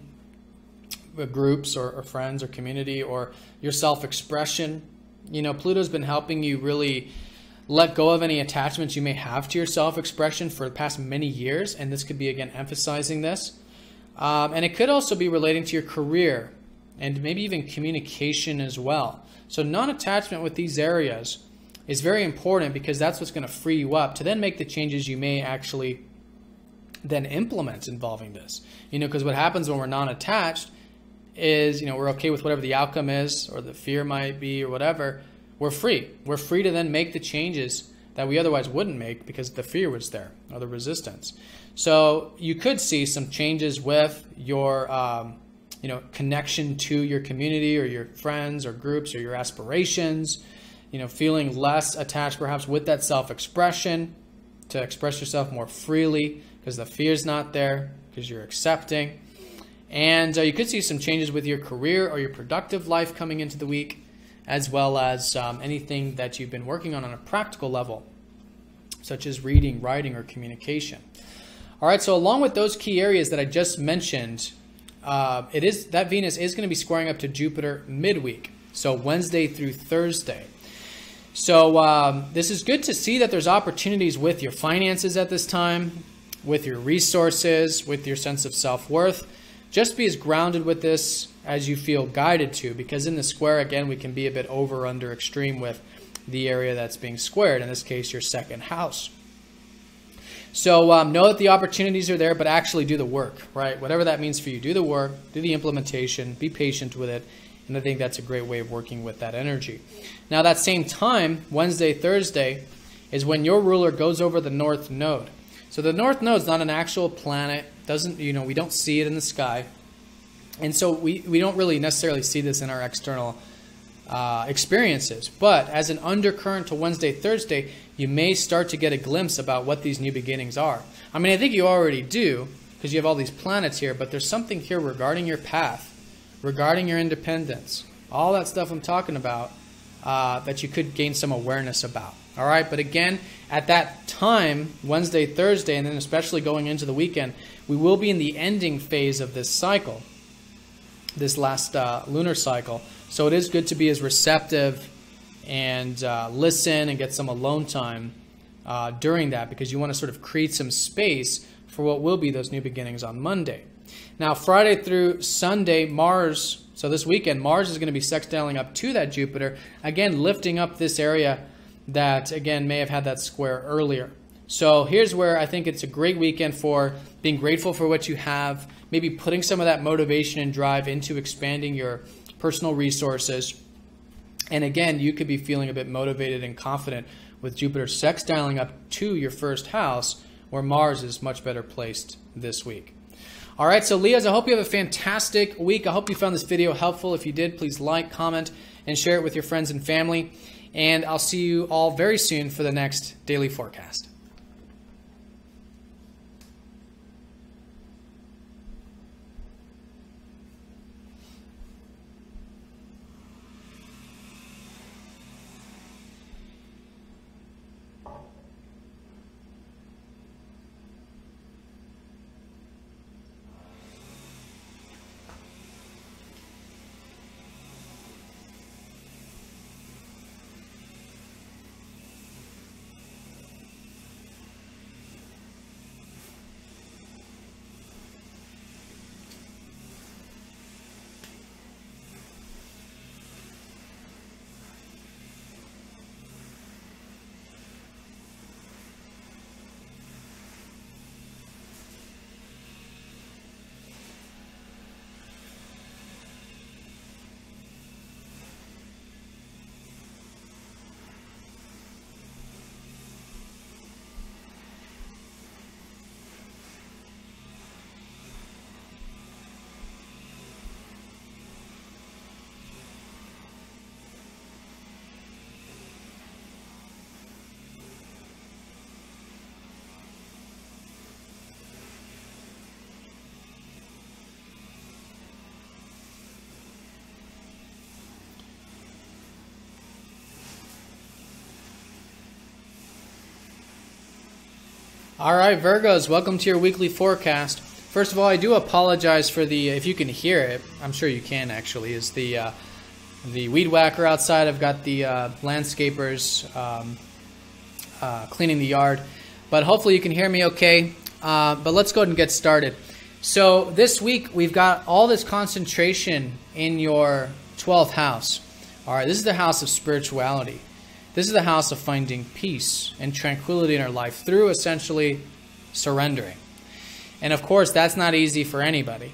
groups or friends or community or your self-expression. You know, Pluto's been helping you really let go of any attachments you may have to your self-expression for the past many years, and this could be, again, emphasizing this. And it could also be relating to your career and maybe even communication as well. So non-attachment with these areas is very important because that's what's going to free you up to then make the changes you may actually then implement involving this. You know, because what happens when we're non-attached is, you know, we're okay with whatever the outcome is or the fear might be or whatever. We're free. We're free to then make the changes that we otherwise wouldn't make because the fear was there or the resistance. So you could see some changes with your, you know, connection to your community or your friends or groups or your aspirations, you know, feeling less attached perhaps with that self-expression to express yourself more freely because the fear is not there because you're accepting. And you could see some changes with your career or your productive life coming into the week, as well as anything that you've been working on a practical level, such as reading, writing, or communication. All right, so along with those key areas that I just mentioned, that Venus is going to be squaring up to Jupiter midweek, so Wednesday through Thursday. So this is good to see that there's opportunities with your finances at this time, with your resources, with your sense of self-worth. Just be as grounded with this as you feel guided to, because in the square, again, we can be a bit over, under, extreme with the area that's being squared, in this case, your second house. So know that the opportunities are there, but actually do the work, right? Whatever that means for you, do the work, do the implementation, be patient with it, and I think that's a great way of working with that energy. Now, that same time, Wednesday, Thursday, is when your ruler goes over the North Node. So the North Node is not an actual planet. Doesn't, you know, we don't see it in the sky. And so we don't really necessarily see this in our external experiences. But as an undercurrent to Wednesday, Thursday, you may start to get a glimpse about what these new beginnings are. I mean, I think you already do because you have all these planets here, but there's something here regarding your path, regarding your independence, all that stuff I'm talking about that you could gain some awareness about. All right, but again, at that time, Wednesday, Thursday, and then especially going into the weekend, we will be in the ending phase of this cycle, this last lunar cycle. So it is good to be as receptive and listen and get some alone time during that, because you want to sort of create some space for what will be those new beginnings on Monday. Now, Friday through Sunday, Mars, so this weekend, Mars is going to be sextiling up to that Jupiter, again, lifting up this area that, again, may have had that square earlier. So here's where I think it's a great weekend for being grateful for what you have, maybe putting some of that motivation and drive into expanding your personal resources. And again, you could be feeling a bit motivated and confident with Jupiter sextiling up to your first house, where Mars is much better placed this week. All right, so Leos, I hope you have a fantastic week. I hope you found this video helpful. If you did, please like, comment, and share it with your friends and family. And I'll see you all very soon for the next daily forecast. All right, Virgos, welcome to your weekly forecast. First of all, I do apologize for the, if you can hear it, I'm sure you can actually, is the weed whacker outside. I've got the landscapers cleaning the yard, but hopefully you can hear me okay. But let's go ahead and get started. So this week we've got all this concentration in your 12th house. All right, this is the house of spirituality. This is the house of finding peace and tranquility in our life through essentially surrendering. And of course, that's not easy for anybody.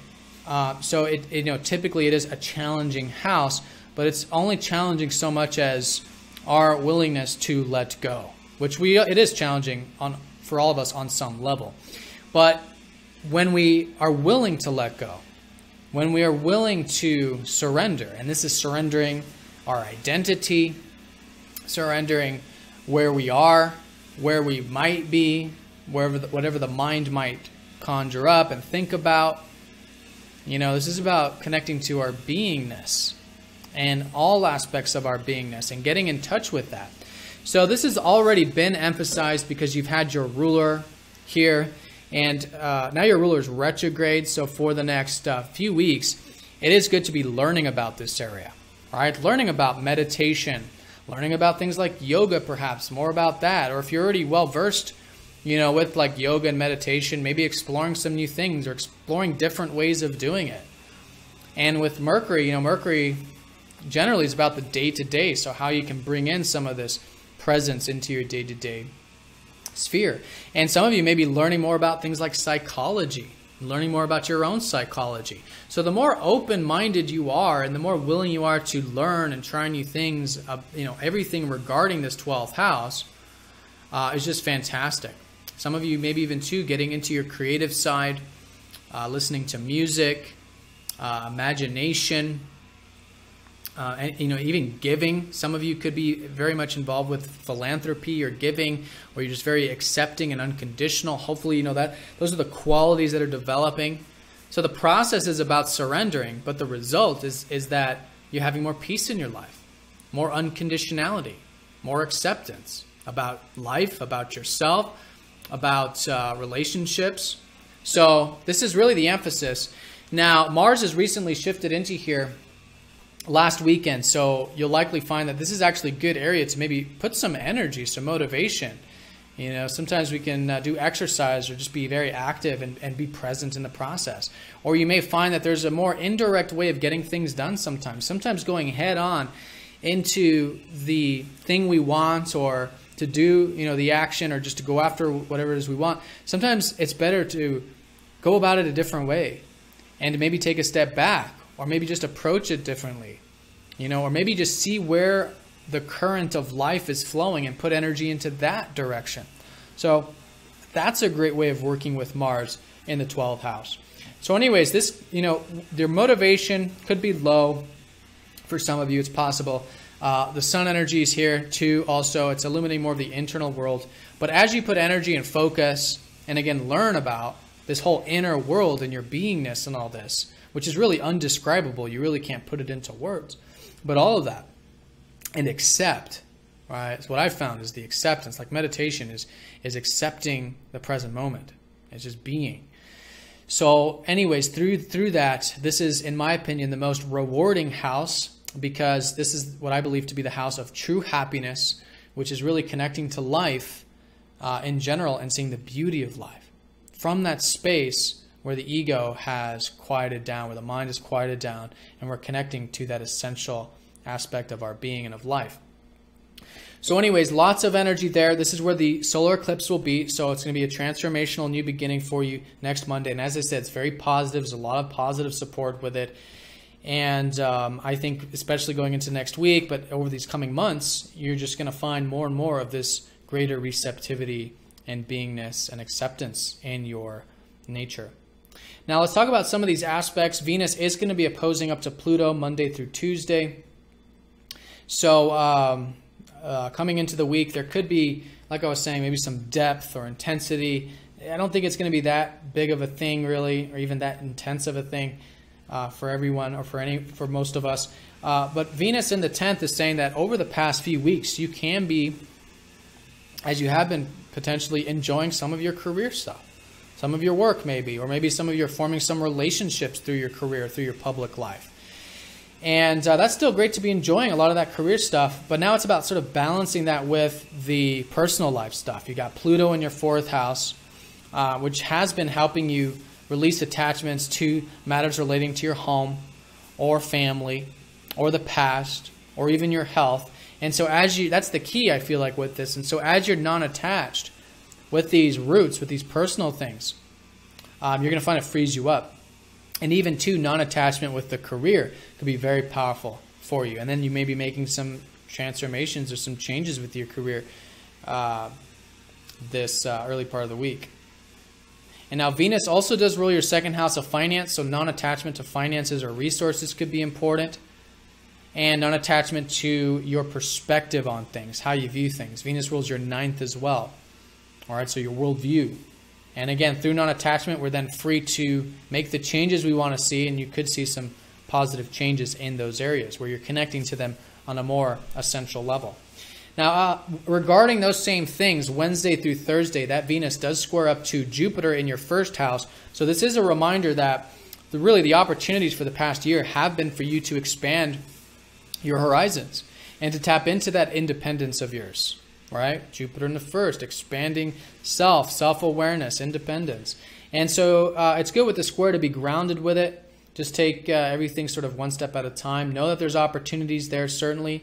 So typically it is a challenging house, but it's only challenging so much as our willingness to let go, which it is challenging for all of us on some level. But when we are willing to let go, when we are willing to surrender, and this is surrendering our identity, surrendering where we are, where we might be, whatever the mind might conjure up and think about. This is about connecting to our beingness and all aspects of our beingness and getting in touch with that. So this has already been emphasized because you've had your ruler here, and now your ruler is retrograde. So for the next few weeks, it is good to be learning about this area. All right, learning about meditation, learning about things like yoga, perhaps more about that. Or if you're already well versed, with like yoga and meditation, maybe exploring some new things or exploring different ways of doing it. And with Mercury, Mercury generally is about the day-to-day, so how you can bring in some of this presence into your day-to-day sphere. And some of you may be learning more about things like psychology, learning more about your own psychology. So the more open-minded you are and the more willing you are to learn and try new things, everything regarding this 12th house is just fantastic. Some of you maybe even too getting into your creative side, listening to music, imagination, and even giving. Some of you could be very much involved with philanthropy or giving, or you're just very accepting and unconditional. Hopefully that those are the qualities that are developing. So the process is about surrendering, but the result is that you're having more peace in your life, more unconditionality, more acceptance about life, about yourself, about relationships. So this is really the emphasis. Now, Mars has recently shifted into here last weekend, so you'll likely find that this is actually a good area to maybe put some energy, some motivation. Sometimes we can do exercise or just be very active and be present in the process. Or you may find that there's a more indirect way of getting things done sometimes. Sometimes going head on into the thing we want, or to do, the action, or just to go after whatever it is we want. Sometimes it's better to go about it a different way and to maybe take a step back, or maybe just approach it differently, or maybe just see where the current of life is flowing and put energy into that direction. So that's a great way of working with Mars in the 12th house. So anyways, this, their motivation could be low. For some of you, it's possible. The sun energy is here too. Also, it's illuminating more of the internal world. But as you put energy and focus, and again, learn about this whole inner world and your beingness and all this, which is really undescribable. You really can't put it into words. But all of that, and accept, right? So what I've found is the acceptance, like meditation is accepting the present moment. It's just being. So anyways, through that, this is, in my opinion, the most rewarding house, because this is what I believe to be the house of true happiness, which is really connecting to life in general and seeing the beauty of life. From that space where the ego has quieted down, where the mind is quieted down, and we're connecting to that essential aspect of our being and of life. So anyways, lots of energy there. This is where the solar eclipse will be. So it's going to be a transformational new beginning for you next Monday. And as I said, it's very positive. There's a lot of positive support with it. And I think especially going into next week, but over these coming months, you're just going to find more and more of this greater receptivity and beingness and acceptance in your nature. Now let's talk about some of these aspects. Venus is going to be opposing up to Pluto Monday through Tuesday. So coming into the week, there could be, like I was saying, maybe some depth or intensity. I don't think it's going to be that big of a thing really, or even that intense of a thing for everyone, or for most of us. But Venus in the 10th is saying that over the past few weeks, you can be, as you have been, potentially enjoying some of your career stuff. some of your work maybe, or maybe some of you are forming some relationships through your career, through your public life. And that's still great to be enjoying a lot of that career stuff, but now it's about sort of balancing that with the personal life stuff. You got Pluto in your 4th house, which has been helping you release attachments to matters relating to your home or family or the past or even your health. And so that's the key, I feel like, with this. And so as you're non-attached with these roots, with these personal things, you're going to find it frees you up. And even too, non-attachment with the career could be very powerful for you. And then you may be making some transformations or some changes with your career this early part of the week. And now Venus also does rule your 2nd house of finance, so non-attachment to finances or resources could be important. And non-attachment to your perspective on things, how you view things. Venus rules your 9th as well. All right, so your worldview. And again, through non-attachment, we're then free to make the changes we want to see, and you could see some positive changes in those areas where you're connecting to them on a more essential level. Now, regarding those same things, Wednesday through Thursday, that Venus does square up to Jupiter in your 1st house. So this is a reminder that really the opportunities for the past year have been for you to expand your horizons and to tap into that independence of yours. Right? Jupiter in the 1st, expanding self-awareness, independence. And so it's good with the square to be grounded with it. Just take everything sort of one step at a time. Know that there's opportunities there, certainly,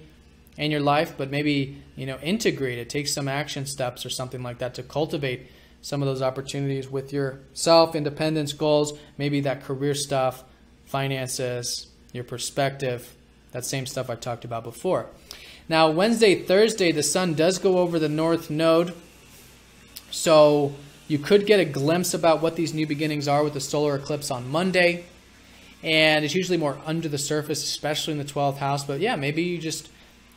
in your life, but maybe, integrate it. Take some action steps or something like that to cultivate some of those opportunities with your self-independence goals, maybe that career stuff, finances, your perspective, that same stuff I talked about before. Now, Wednesday, Thursday, the sun does go over the North Node. So you could get a glimpse about what these new beginnings are with the solar eclipse on Monday. And it's usually more under the surface, especially in the 12th house. But yeah, maybe you just,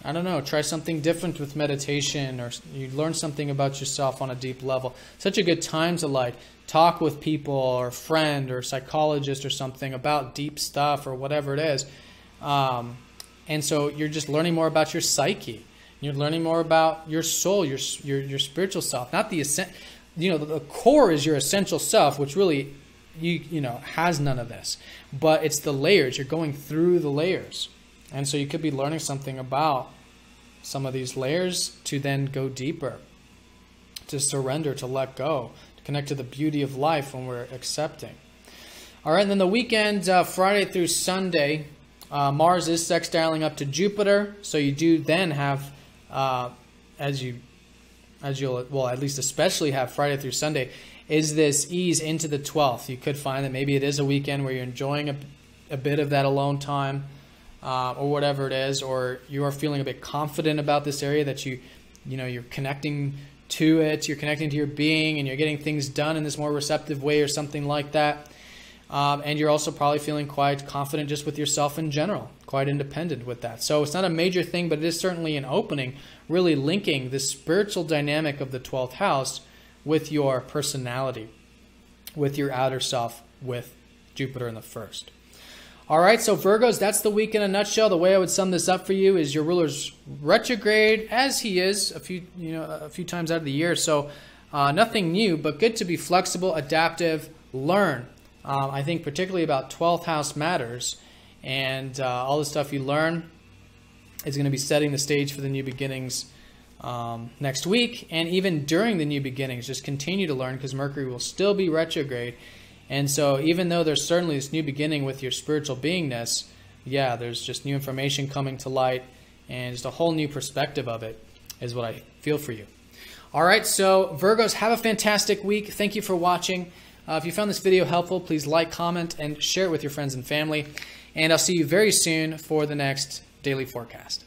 I don't know, try something different with meditation, or you learn something about yourself on a deep level. Such a good time to talk with people or a friend or a psychologist or something about deep stuff or whatever it is. And so you're just learning more about your psyche. You're learning more about your soul, your spiritual self. Not the the core is your essential self, which really has none of this. But it's the layers. You're going through the layers. And so you could be learning something about some of these layers to then go deeper, to surrender, to let go, to connect to the beauty of life when we're accepting. All right, and then the weekend, Friday through Sunday, Mars is sextiling up to Jupiter, so you do then have, especially have Friday through Sunday, is this ease into the 12th. You could find that maybe it is a weekend where you're enjoying a bit of that alone time, or whatever it is, or you are feeling a bit confident about this area that you're connecting to it, you're connecting to your being, and you're getting things done in this more receptive way or something like that. And you're also probably feeling quite confident just with yourself in general, quite independent with that. So it's not a major thing, but it is certainly an opening, really linking the spiritual dynamic of the 12th house with your personality, with your outer self, with Jupiter in the 1st. All right, so Virgos, that's the week in a nutshell. The way I would sum this up for you is your ruler's retrograde, as he is a few times out of the year. So nothing new, but good to be flexible, adaptive, learn. I think particularly about 12th house matters, and all the stuff you learn is going to be setting the stage for the new beginnings next week, and even during the new beginnings, just continue to learn because Mercury will still be retrograde. And so even though there's certainly this new beginning with your spiritual beingness, yeah, there's just new information coming to light, and just a whole new perspective of it is what I feel for you. All right, so Virgos, have a fantastic week. Thank you for watching. If you found this video helpful, please like, comment, and share it with your friends and family. And I'll see you very soon for the next daily forecast.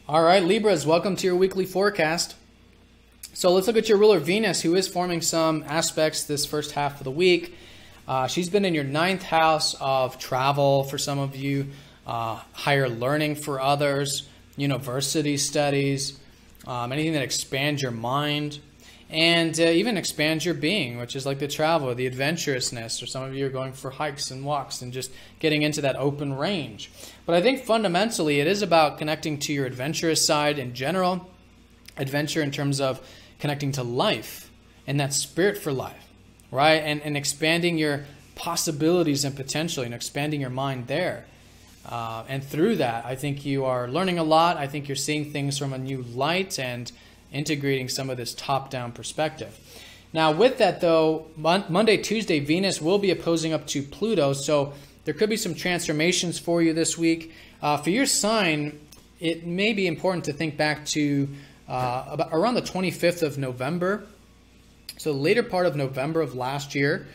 All right, Libras, welcome to your weekly forecast. So let's look at your ruler Venus, who is forming some aspects this first half of the week. She's been in your 9th house of travel for some of you, higher learning for others, university studies, anything that expands your mind, and even expands your being, which is like the travel, the adventurousness, or some of you are going for hikes and walks and just getting into that open range. But I think fundamentally it is about connecting to your adventurous side in general, adventure in terms of connecting to life and that spirit for life, right? And expanding your possibilities and potential, expanding your mind there. And through that, I think you are learning a lot. I think you're seeing things from a new light and integrating some of this top-down perspective. Now, with that, though, Monday, Tuesday, Venus will be opposing up to Pluto, so there could be some transformations for you this week. For your sign, it may be important to think back to about around the 25th of November, so later part of November of last year.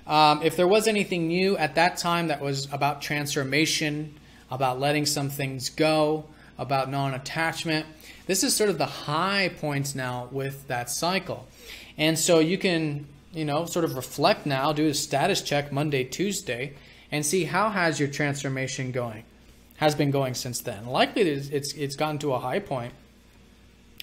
If there was anything new at that time that was about transformation, about letting some things go, about non-attachment, this is sort of the high points now with that cycle. And so you can, sort of reflect now, do a status check Monday, Tuesday, and see how has your transformation has been going since then. Likely it's gotten to a high point,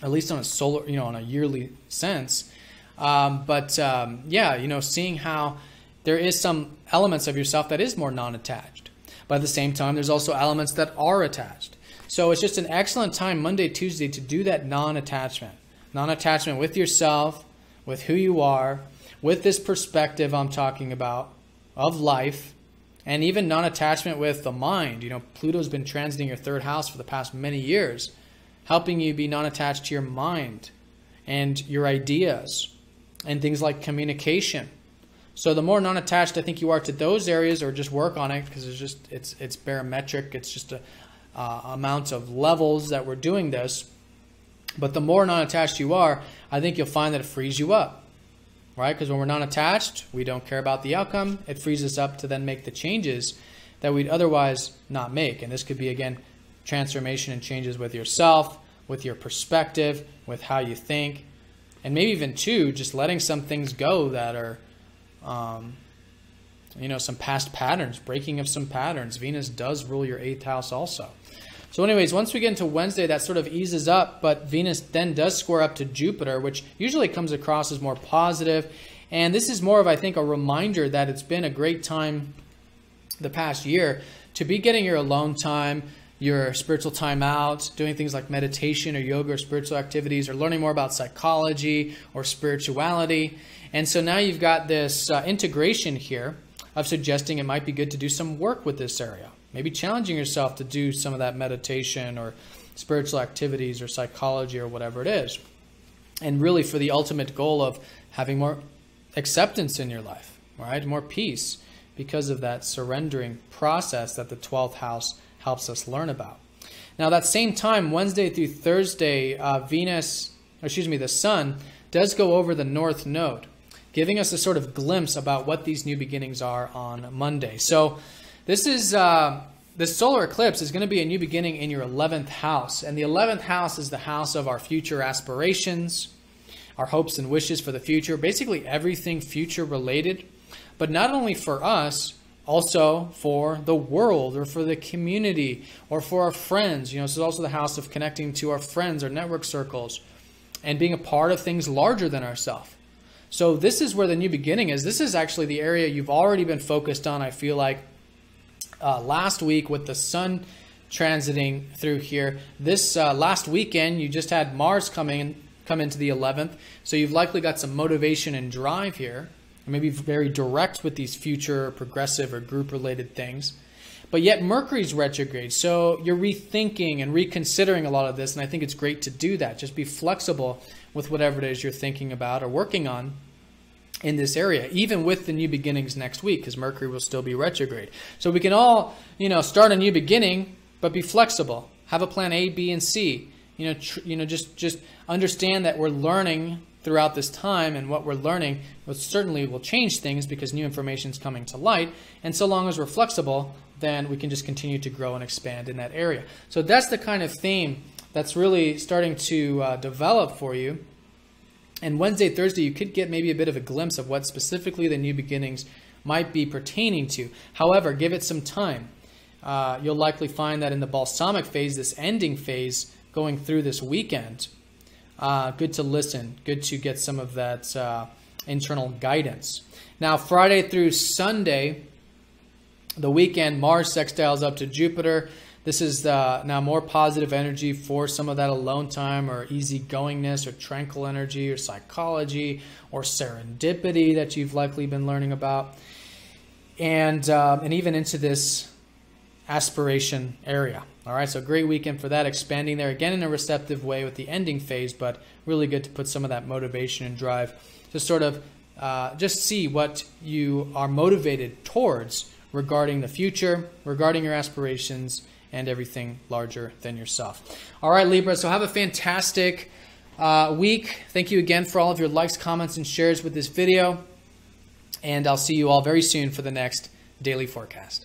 at least on a solar, on a yearly sense. Seeing how there is some elements of yourself that is more non-attached. But at the same time, there's also elements that are attached. So it's just an excellent time, Monday, Tuesday, to do that non-attachment. Non-attachment with yourself, with who you are, with this perspective I'm talking about of life, and even non-attachment with the mind. Pluto's been transiting your 3rd house for the past many years, helping you be non-attached to your mind and your ideas and things like communication. So the more non-attached I think you are to those areas, or just work on it, because it's barometric, it's just a amount of levels that we're doing this. But the more non-attached you are, I think you'll find that it frees you up, right? Because when we're non-attached, we don't care about the outcome. It frees us up to then make the changes that we'd otherwise not make. And this could be, again, transformation and changes with yourself, with your perspective, with how you think, and maybe even too, just letting some things go that are some past patterns, breaking of some patterns. Venus does rule your 8th house also. So anyways, once we get into Wednesday, that sort of eases up, but Venus then does square up to Jupiter, which usually comes across as more positive. And this is more of, I think, a reminder that it's been a great time the past year to be getting your alone time, your spiritual time out, doing things like meditation or yoga or spiritual activities, or learning more about psychology or spirituality. And so now you've got this integration here of suggesting it might be good to do some work with this area. Maybe challenging yourself to do some of that meditation or spiritual activities or psychology or whatever it is. And really for the ultimate goal of having more acceptance in your life, right? More peace, because of that surrendering process that the 12th house helps us learn about. Now that same time, Wednesday through Thursday, the sun does go over the north node, giving us a sort of glimpse about what these new beginnings are on Monday. So this solar eclipse is going to be a new beginning in your 11th house. And the 11th house is the house of our future aspirations, our hopes and wishes for the future, basically everything future related. But not only for us, also for the world or for the community or for our friends. This is also the house of connecting to our friends, our network circles, and being a part of things larger than ourselves. So this is where the new beginning is. This is actually the area you've already been focused on, I feel like, last week with the sun transiting through here. This last weekend, you just had Mars come into the 11th. So you've likely got some motivation and drive here, and maybe very direct with these future progressive or group-related things. But yet Mercury's retrograde, so you're rethinking and reconsidering a lot of this, and I think it's great to do that. Just be flexible with whatever it is you're thinking about or working on in this area, even with the new beginnings next week, because Mercury will still be retrograde. So we can all, start a new beginning, but be flexible. Have a plan A, B, and C. Just understand that we're learning throughout this time, and what we're learning certainly will change things because new information is coming to light. And so long as we're flexible, then we can just continue to grow and expand in that area. So that's the kind of theme that's really starting to develop for you And Wednesday, Thursday, you could get maybe a bit of a glimpse of what specifically the new beginnings might be pertaining to. However, give it some time. You'll likely find that in the balsamic phase, this ending phase going through this weekend, good to listen, good to get some of that internal guidance. Now, Friday through Sunday, the weekend, Mars sextiles up to Jupiter. This is now more positive energy for some of that alone time or easygoingness or tranquil energy or psychology or serendipity that you've likely been learning about. And even into this aspiration area. All right, so great weekend for that, expanding there again in a receptive way with the ending phase, but really good to put some of that motivation and drive to sort of just see what you are motivated towards regarding the future, regarding your aspirations, and everything larger than yourself. All right, Libra, so have a fantastic week. Thank you again for all of your likes, comments, and shares with this video. And I'll see you all very soon for the next daily forecast.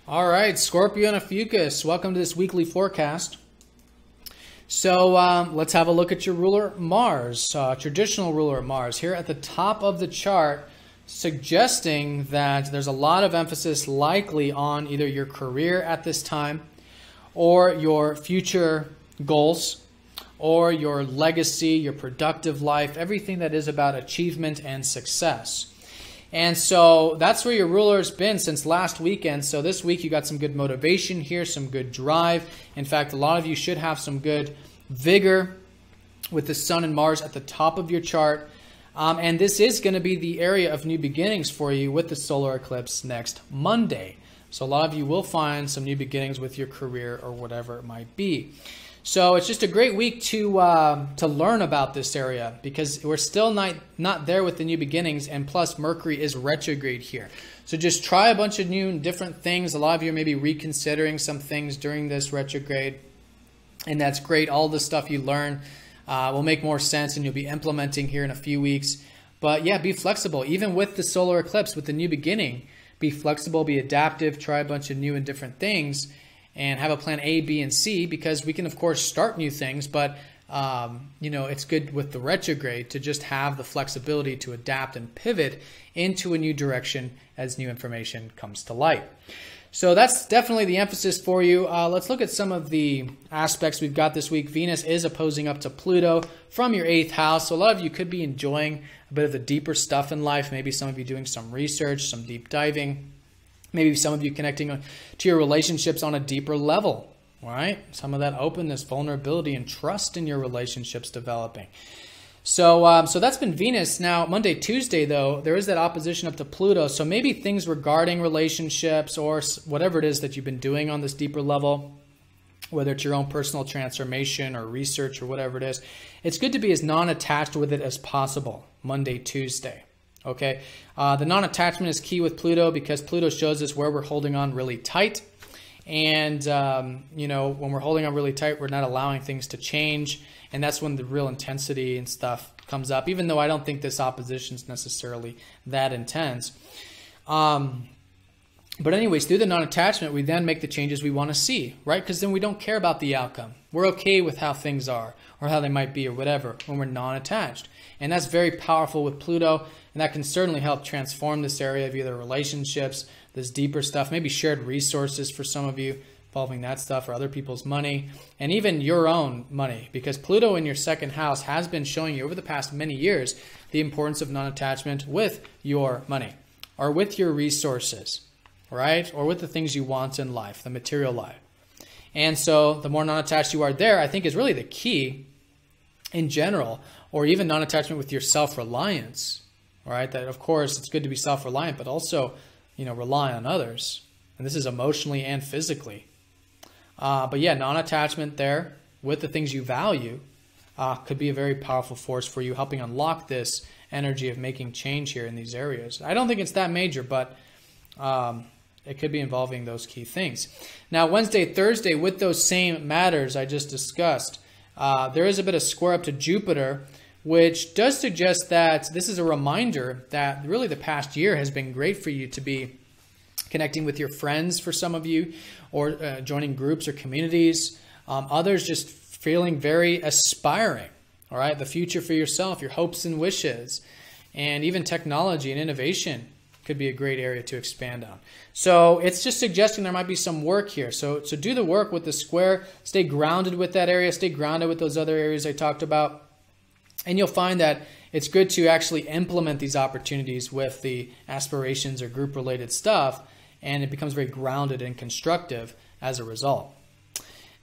All right, Scorpio and Ophiuchus, welcome to this weekly forecast. So let's have a look at your ruler Mars, traditional ruler Mars, here at the top of the chart, suggesting that there's a lot of emphasis likely on either your career at this time or your future goals or your legacy, your productive life, everything that is about achievement and success. And so that's where your ruler's been since last weekend. So this week you got some good motivation here, some good drive. In fact, a lot of you should have some good vigor with the Sun and Mars at the top of your chart. And this is going to be the area of new beginnings for you with the solar eclipse next Monday. So a lot of you will find some new beginnings with your career or whatever it might be. So it's just a great week to learn about this area because we're still not there with the new beginnings, and plus Mercury is retrograde here. So just try a bunch of new and different things. A lot of you are maybe reconsidering some things during this retrograde, and that's great. All the stuff you learn will make more sense, and you'll be implementing here in a few weeks. But yeah, be flexible. Even with the solar eclipse, with the new beginning, be flexible, be adaptive, try a bunch of new and different things, and have a plan A, B, and C, because we can, of course, start new things, but it's good with the retrograde to just have the flexibility to adapt and pivot into a new direction as new information comes to light. So that's definitely the emphasis for you. Let's look at some of the aspects we've got this week. Venus is opposing up to Pluto from your 8th house, so a lot of you could be enjoying a bit of the deeper stuff in life. Maybe some of you doing some research, some deep diving. Maybe some of you connecting to your relationships on a deeper level, all right? Some of that openness, vulnerability, and trust in your relationships developing. So that's been Venus. Now, Monday, Tuesday, though, there is that opposition up to Pluto. So maybe things regarding relationships or whatever it is that you've been doing on this deeper level, whether it's your own personal transformation or research or whatever it is, it's good to be as non-attached with it as possible, Monday, Tuesday. Okay, the non-attachment is key with Pluto because Pluto shows us where we're holding on really tight. And, when we're holding on really tight, we're not allowing things to change. And that's when the real intensity and stuff comes up, even though I don't think this opposition is necessarily that intense. But anyways, through the non-attachment, we then make the changes we want to see, right? Because then we don't care about the outcome. We're okay with how things are or how they might be or whatever when we're non-attached. And that's very powerful with Pluto. And that can certainly help transform this area of either relationships, this deeper stuff, maybe shared resources for some of you involving that stuff or other people's money, and even your own money. Because Pluto in your 2nd house has been showing you over the past many years the importance of non-attachment with your money or with your resources, right? Or with the things you want in life, the material life. And so the more non-attached you are there, I think is really the key in general, or even non-attachment with your self-reliance. All right, that of course it's good to be self-reliant, but also, rely on others. And this is emotionally and physically. But yeah, non-attachment there with the things you value could be a very powerful force for you, helping unlock this energy of making change here in these areas. I don't think it's that major, but it could be involving those key things. Now, Wednesday, Thursday, with those same matters I just discussed, there is a bit of square up to Jupiter, which does suggest that this is a reminder that really the past year has been great for you to be connecting with your friends for some of you, or joining groups or communities. Others just feeling very aspiring, all right? The future for yourself, your hopes and wishes, and even technology and innovation could be a great area to expand on. So it's just suggesting there might be some work here. So do the work with the square, stay grounded with that area, stay grounded with those other areas I talked about, and you'll find that it's good to actually implement these opportunities with the aspirations or group-related stuff, and it becomes very grounded and constructive as a result.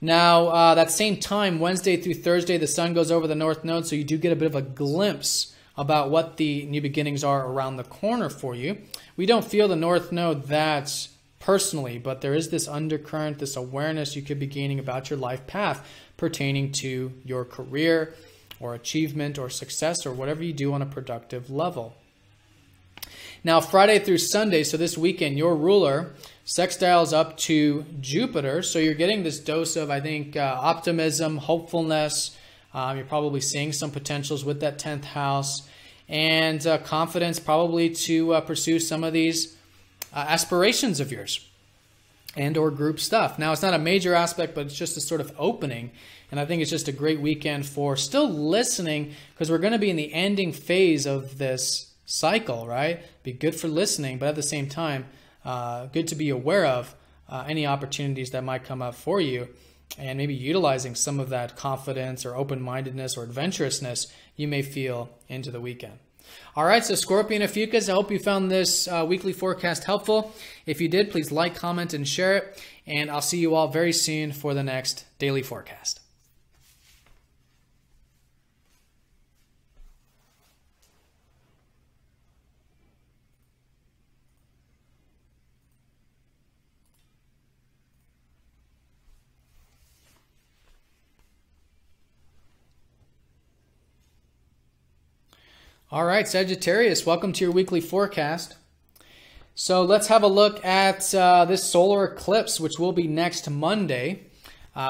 Now, that same time, Wednesday through Thursday, the sun goes over the North Node, so you do get a bit of a glimpse about what the new beginnings are around the corner for you. We don't feel the North Node that personally, but there is this undercurrent, this awareness you could be gaining about your life path pertaining to your career or achievement or success or whatever you do on a productive level. Now, Friday through Sunday, so this weekend, your ruler sextiles up to Jupiter. So you're getting this dose of, I think, optimism, hopefulness. You're probably seeing some potentials with that 10th house, and confidence probably to pursue some of these aspirations of yours and or group stuff. Now, it's not a major aspect, but it's just a sort of opening. And I think it's just a great weekend for still listening, because we're going to be in the ending phase of this cycle, right? Be good for listening, but at the same time, good to be aware of any opportunities that might come up for you, and maybe utilizing some of that confidence or open-mindedness or adventurousness you may feel into the weekend. All right, so Scorpion and Fucus, I hope you found this weekly forecast helpful. If you did, please like, comment, and share it. And I'll see you all very soon for the next daily forecast. All right, Sagittarius, welcome to your weekly forecast. So let's have a look at this solar eclipse, which will be next Monday,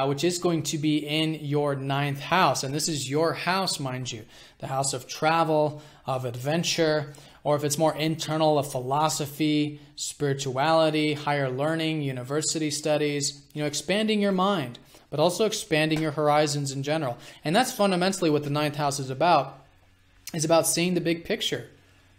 which is going to be in your 9th house. And this is your house, mind you, the house of travel, of adventure, or if it's more internal, of philosophy, spirituality, higher learning, university studies, expanding your mind, but also expanding your horizons in general. And that's fundamentally what the 9th house is about seeing the big picture,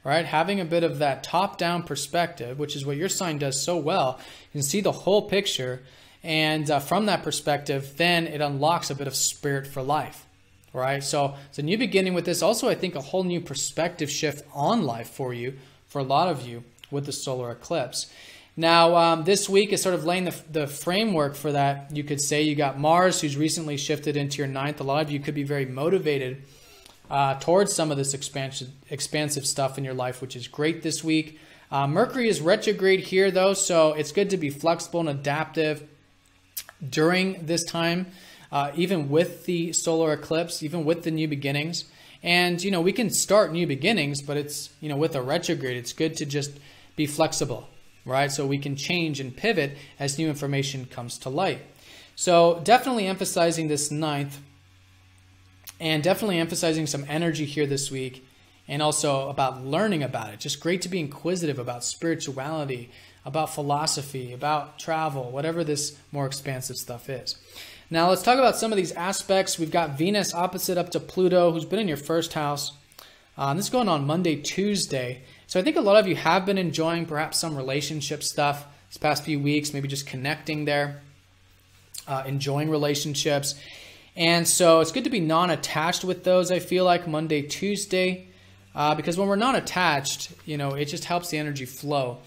right? Having a bit of that top-down perspective, which is what your sign does so well. You can see the whole picture, and from that perspective, then it unlocks a bit of spirit for life, right? So it's a new beginning with this. Also, I think a whole new perspective shift on life for you, for a lot of you, with the solar eclipse. Now, this week is sort of laying the framework for that. You could say you got Mars, who's recently shifted into your 9th. A lot of you could be very motivated towards some of this expansive stuff in your life, which is great this week. Mercury is retrograde here, though, so it's good to be flexible and adaptive during this time, even with the solar eclipse, even with the new beginnings. And, we can start new beginnings, but it's, with a retrograde, it's good to just be flexible, right? So we can change and pivot as new information comes to light. So definitely emphasizing this 9th, and definitely emphasizing some energy here this week, and also about learning about it. Just great to be inquisitive about spirituality, about philosophy, about travel, whatever this more expansive stuff is. Now let's talk about some of these aspects. We've got Venus opposite up to Pluto, who's been in your 1st house. This is going on Monday, Tuesday. So I think a lot of you have been enjoying perhaps some relationship stuff this past few weeks, maybe just connecting there, enjoying relationships. And so it's good to be non-attached with those, I feel like, Monday, Tuesday, because when we're non-attached, it just helps the energy flow.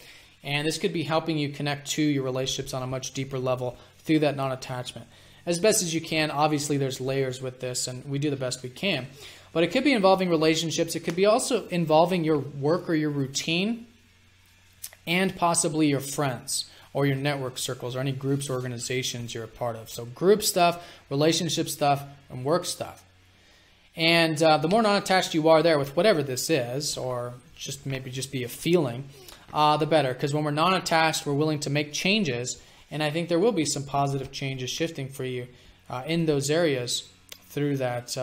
And this could be helping you connect to your relationships on a much deeper level through that non-attachment. As best as you can, obviously there's layers with this, and we do the best we can. But it could be involving relationships. It could be also involving your work or your routine, and possibly your friends or your network circles or any groups or organizations you're a part of. So group stuff, relationship stuff, and work stuff. And the more non-attached you are there with whatever this is, or just maybe just be a feeling, the better. Because when we're non-attached, we're willing to make changes. And I think there will be some positive changes shifting for you in those areas through that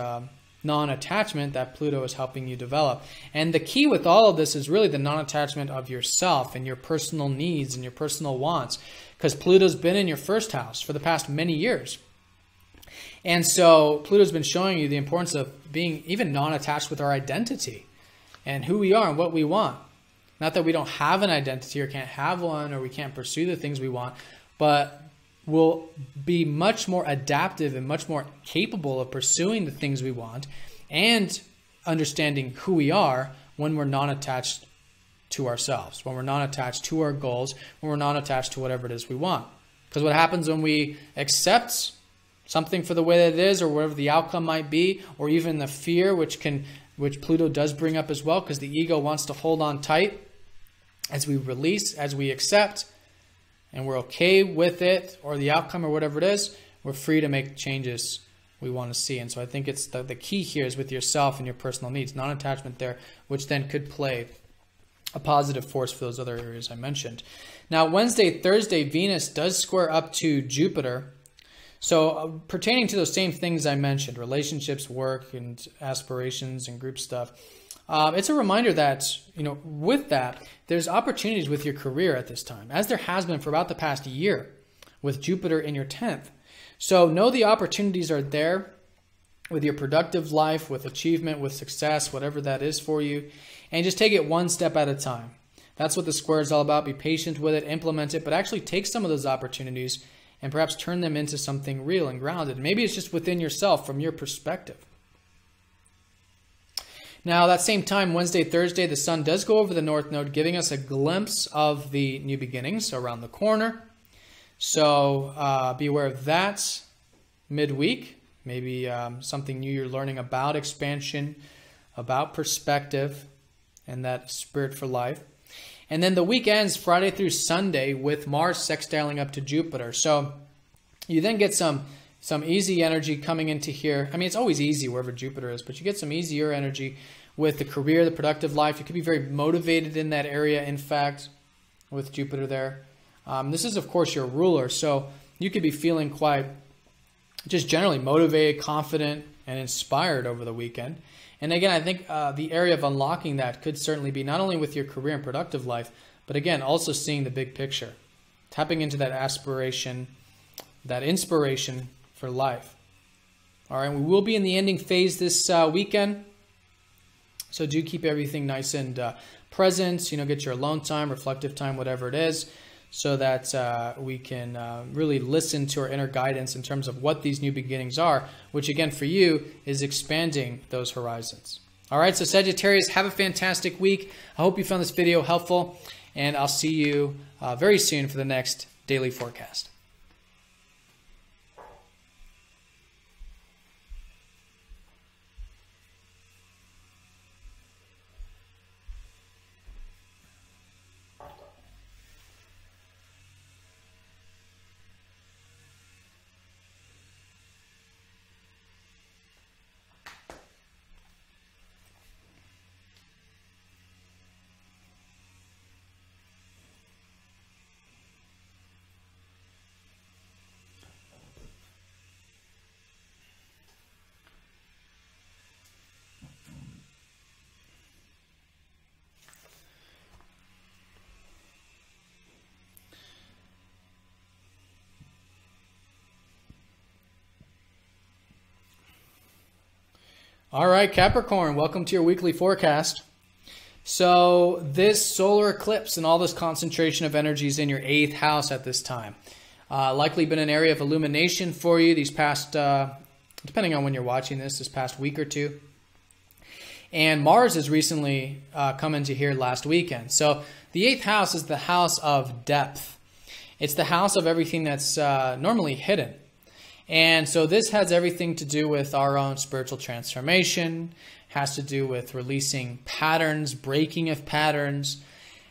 non-attachment that Pluto is helping you develop. And the key with all of this is really the non-attachment of yourself and your personal needs and your personal wants, because Pluto's been in your first house for the past many years. And so Pluto's been showing you the importance of being even non-attached with our identity and who we are and what we want. Not that we don't have an identity or can't have one or we can't pursue the things we want, but we'll be much more adaptive and much more capable of pursuing the things we want and understanding who we are when we're non-attached to ourselves, when we're non-attached to our goals, when we're non-attached to whatever it is we want. Because what happens when we accept something for the way that it is, or whatever the outcome might be, or even the fear, which Pluto does bring up as well, because the ego wants to hold on tight, as we release, as we accept, and we're okay with it, or the outcome, or whatever it is, we're free to make changes we want to see. And so I think it's the key here is with yourself and your personal needs, non-attachment there, which then could play a positive force for those other areas I mentioned. Now, Wednesday, Thursday, Venus does square up to Jupiter. So pertaining to those same things I mentioned, relationships, work, and aspirations, and group stuff, it's a reminder that, with that, there's opportunities with your career at this time, as there has been for about the past year with Jupiter in your 10th. So know the opportunities are there with your productive life, with achievement, with success, whatever that is for you, and just take it one step at a time. That's what the square is all about. Be patient with it, implement it, but actually take some of those opportunities and perhaps turn them into something real and grounded. Maybe it's just within yourself from your perspective. Now, that same time, Wednesday, Thursday, the sun does go over the North Node, giving us a glimpse of the new beginnings around the corner. So be aware of that midweek. Maybe something new you're learning about expansion, about perspective, and that spirit for life. And then the week ends Friday through Sunday with Mars sextiling up to Jupiter. So you then get some easy energy coming into here. I mean, it's always easy wherever Jupiter is, but you get some easier energy with the career, the productive life. You could be very motivated in that area, in fact, with Jupiter there. This is, of course, your ruler, so you could be feeling quite just generally motivated, confident, and inspired over the weekend. And again, I think the area of unlocking that could certainly be not only with your career and productive life, but again, also seeing the big picture, tapping into that aspiration, that inspiration for life. All right, we will be in the ending phase this weekend, so do keep everything nice and present. Get your alone time, reflective time, whatever it is, so that we can really listen to our inner guidance in terms of what these new beginnings are, which again for you is expanding those horizons. All right, so Sagittarius, have a fantastic week. I hope you found this video helpful, and I'll see you very soon for the next daily forecast. All right, Capricorn, welcome to your weekly forecast. So this solar eclipse and all this concentration of energies in your 8th house at this time. Likely been an area of illumination for you these past, depending on when you're watching this past week or two. And Mars has recently come into here last weekend. So the 8th house is the house of depth. It's the house of everything that's normally hidden. And so this has everything to do with our own spiritual transformation has to do with releasing patterns, breaking of patterns,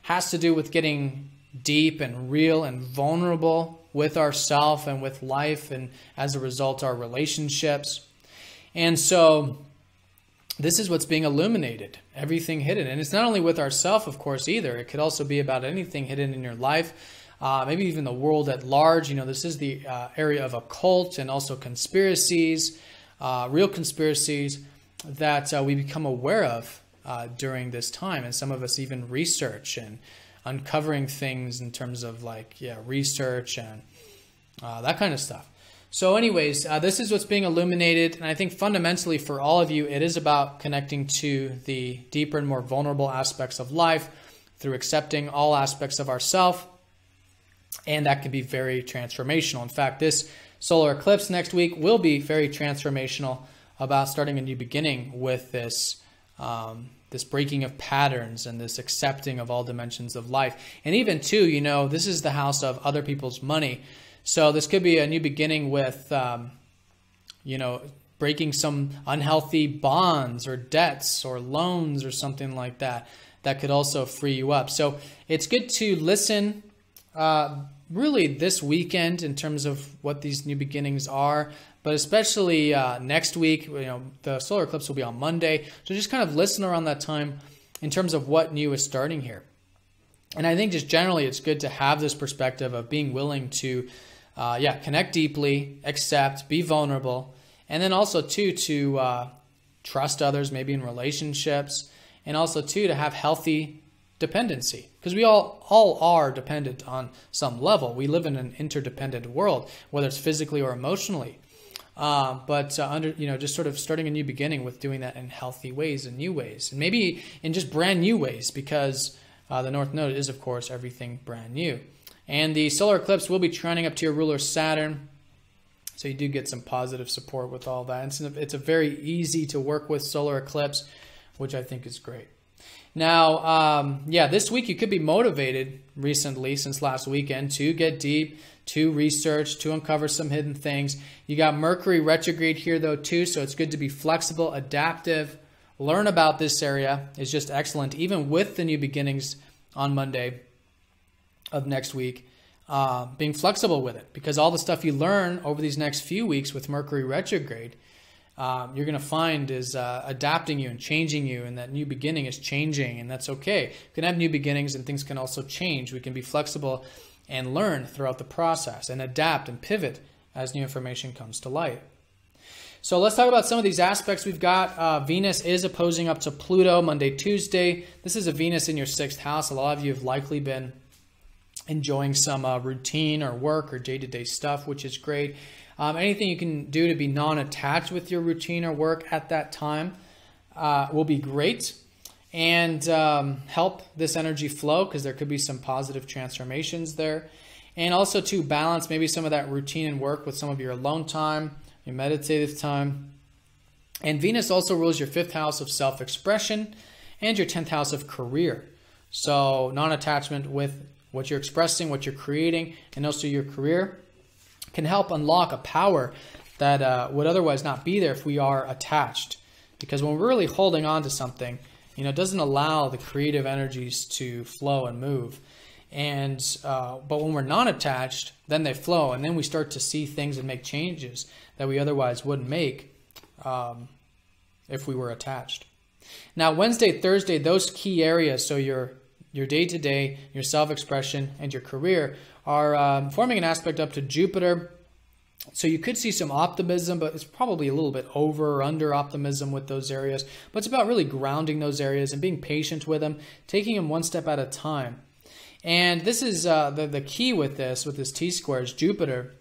has to do with getting deep and real and vulnerable with ourself and with life, and as a result, our relationships. And so this is what's being illuminated, everything hidden. And it's not only with ourself, of course, either. It could also be about anything hidden in your life, maybe even the world at large. You know, this is the area of occult and also conspiracies, real conspiracies that we become aware of during this time. And some of us even research and uncovering things in terms of research and that kind of stuff. So anyways, this is what's being illuminated. And I think fundamentally for all of you, it is about connecting to the deeper and more vulnerable aspects of life through accepting all aspects of ourself. And that can be very transformational. In fact, this solar eclipse next week will be very transformational, about starting a new beginning with this this breaking of patterns and this accepting of all dimensions of life. And even too, you know, this is the house of other people's money. So this could be a new beginning with, you know, breaking some unhealthy bonds or debts or loans or something like that. That could also free you up. So it's good to listen really this weekend in terms of what these new beginnings are, but especially next week. You know, the solar eclipse will be on Monday. So just kind of listen around that time in terms of what new is starting here. And I think just generally it's good to have this perspective of being willing to connect deeply, accept, be vulnerable, and then also too to trust others, maybe in relationships, and also too to have healthy dependency, because we all are dependent on some level. We live in an interdependent world, whether it's physically or emotionally. Just sort of starting a new beginning with doing that in healthy ways and new ways, and maybe in just brand new ways, because the North Node is, of course, everything brand new. And the solar eclipse will be trending up to your ruler Saturn. So you do get some positive support with all that. It's a very easy to work with solar eclipse, which I think is great. Now, this week you could be motivated recently, since last weekend, to get deep, to research, to uncover some hidden things. You got Mercury retrograde here though too, so it's good to be flexible, adaptive. Learn about this area is just excellent, even with the new beginnings on Monday of next week, being flexible with it, because all the stuff you learn over these next few weeks with Mercury retrograde, you're going to find is adapting you and changing you, and that new beginning is changing, and that's okay. You can have new beginnings and things can also change. We can be flexible and learn throughout the process and adapt and pivot as new information comes to light. So let's talk about some of these aspects we've got. Venus is opposing up to Pluto Monday, Tuesday. This is a Venus in your 6th house. A lot of you have likely been enjoying some routine or work or day-to-day stuff, which is great. Anything you can do to be non-attached with your routine or work at that time will be great, and help this energy flow, because there could be some positive transformations there. And also to balance maybe some of that routine and work with some of your alone time, your meditative time. And Venus also rules your 5th house of self-expression and your 10th house of career. So non-attachment with what you're expressing, what you're creating, and also your career can help unlock a power that would otherwise not be there if we are attached. Because when we're really holding on to something, you know, it doesn't allow the creative energies to flow and move. And but when we're non-attached, then they flow, and then we start to see things and make changes that we otherwise wouldn't make if we were attached. Now, Wednesday, Thursday, those key areas, so your day-to-day, your self-expression, and your career are forming an aspect up to Jupiter. So you could see some optimism, but it's probably a little bit over or under optimism with those areas. But it's about really grounding those areas and being patient with them, taking them one step at a time. And this is the key with this T-square is Jupiter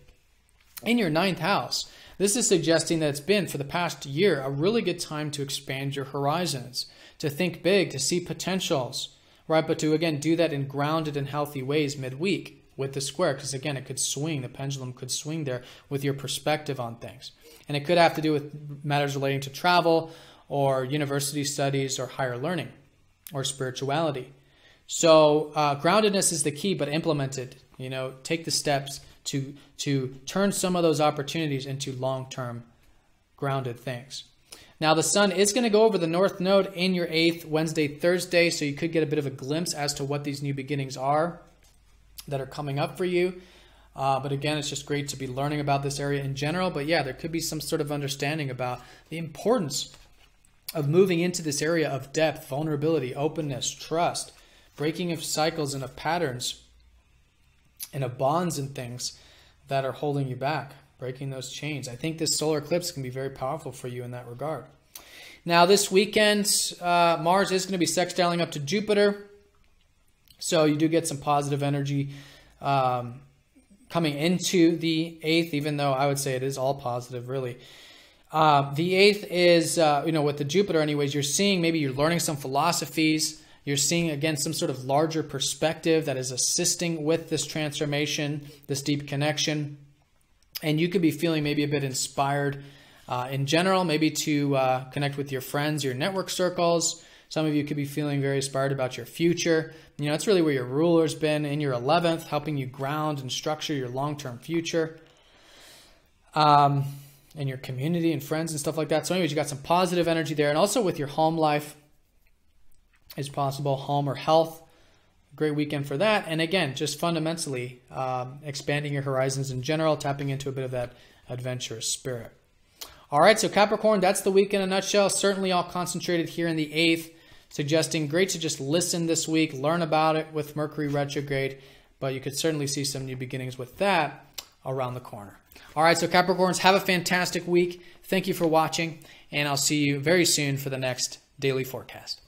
in your 9th house. This is suggesting that it's been, for the past year, a really good time to expand your horizons, to think big, to see potentials, right? But to, again, do that in grounded and healthy ways midweek with the square, because, again, it could swing. The pendulum could swing there with your perspective on things. And it could have to do with matters relating to travel or university studies or higher learning or spirituality. So groundedness is the key, but implement it. You know, take the steps to turn some of those opportunities into long-term grounded things. Now, the sun is going to go over the north node in your 8th Wednesday, Thursday, so you could get a bit of a glimpse as to what these new beginnings are that are coming up for you. But again, it's just great to be learning about this area in general. But yeah, there could be some sort of understanding about the importance of moving into this area of depth, vulnerability, openness, trust, breaking of cycles and of patterns and of bonds and things that are holding you back, breaking those chains. I think this solar eclipse can be very powerful for you in that regard. Now, this weekend, Mars is going to be sextiling up to Jupiter. So you do get some positive energy coming into the 8th, even though I would say it is all positive, really. The 8th is, with the Jupiter anyways, you're seeing, maybe you're learning some philosophies. You're seeing, again, some sort of larger perspective that is assisting with this transformation, this deep connection. And you could be feeling maybe a bit inspired in general, maybe to connect with your friends, your network circles. Some of you could be feeling very inspired about your future. It's really where your ruler's been in your 11th, helping you ground and structure your long-term future. And your community and friends and stuff like that. So anyways, you got some positive energy there. And also with your home life is possible, home or health. Great weekend for that. And again, just fundamentally expanding your horizons in general, tapping into a bit of that adventurous spirit. All right, so Capricorn, that's the week in a nutshell. Certainly all concentrated here in the 8th, suggesting great to just listen this week, learn about it with Mercury retrograde, but you could certainly see some new beginnings with that around the corner. All right, so Capricorns, have a fantastic week. Thank you for watching, and I'll see you very soon for the next daily forecast.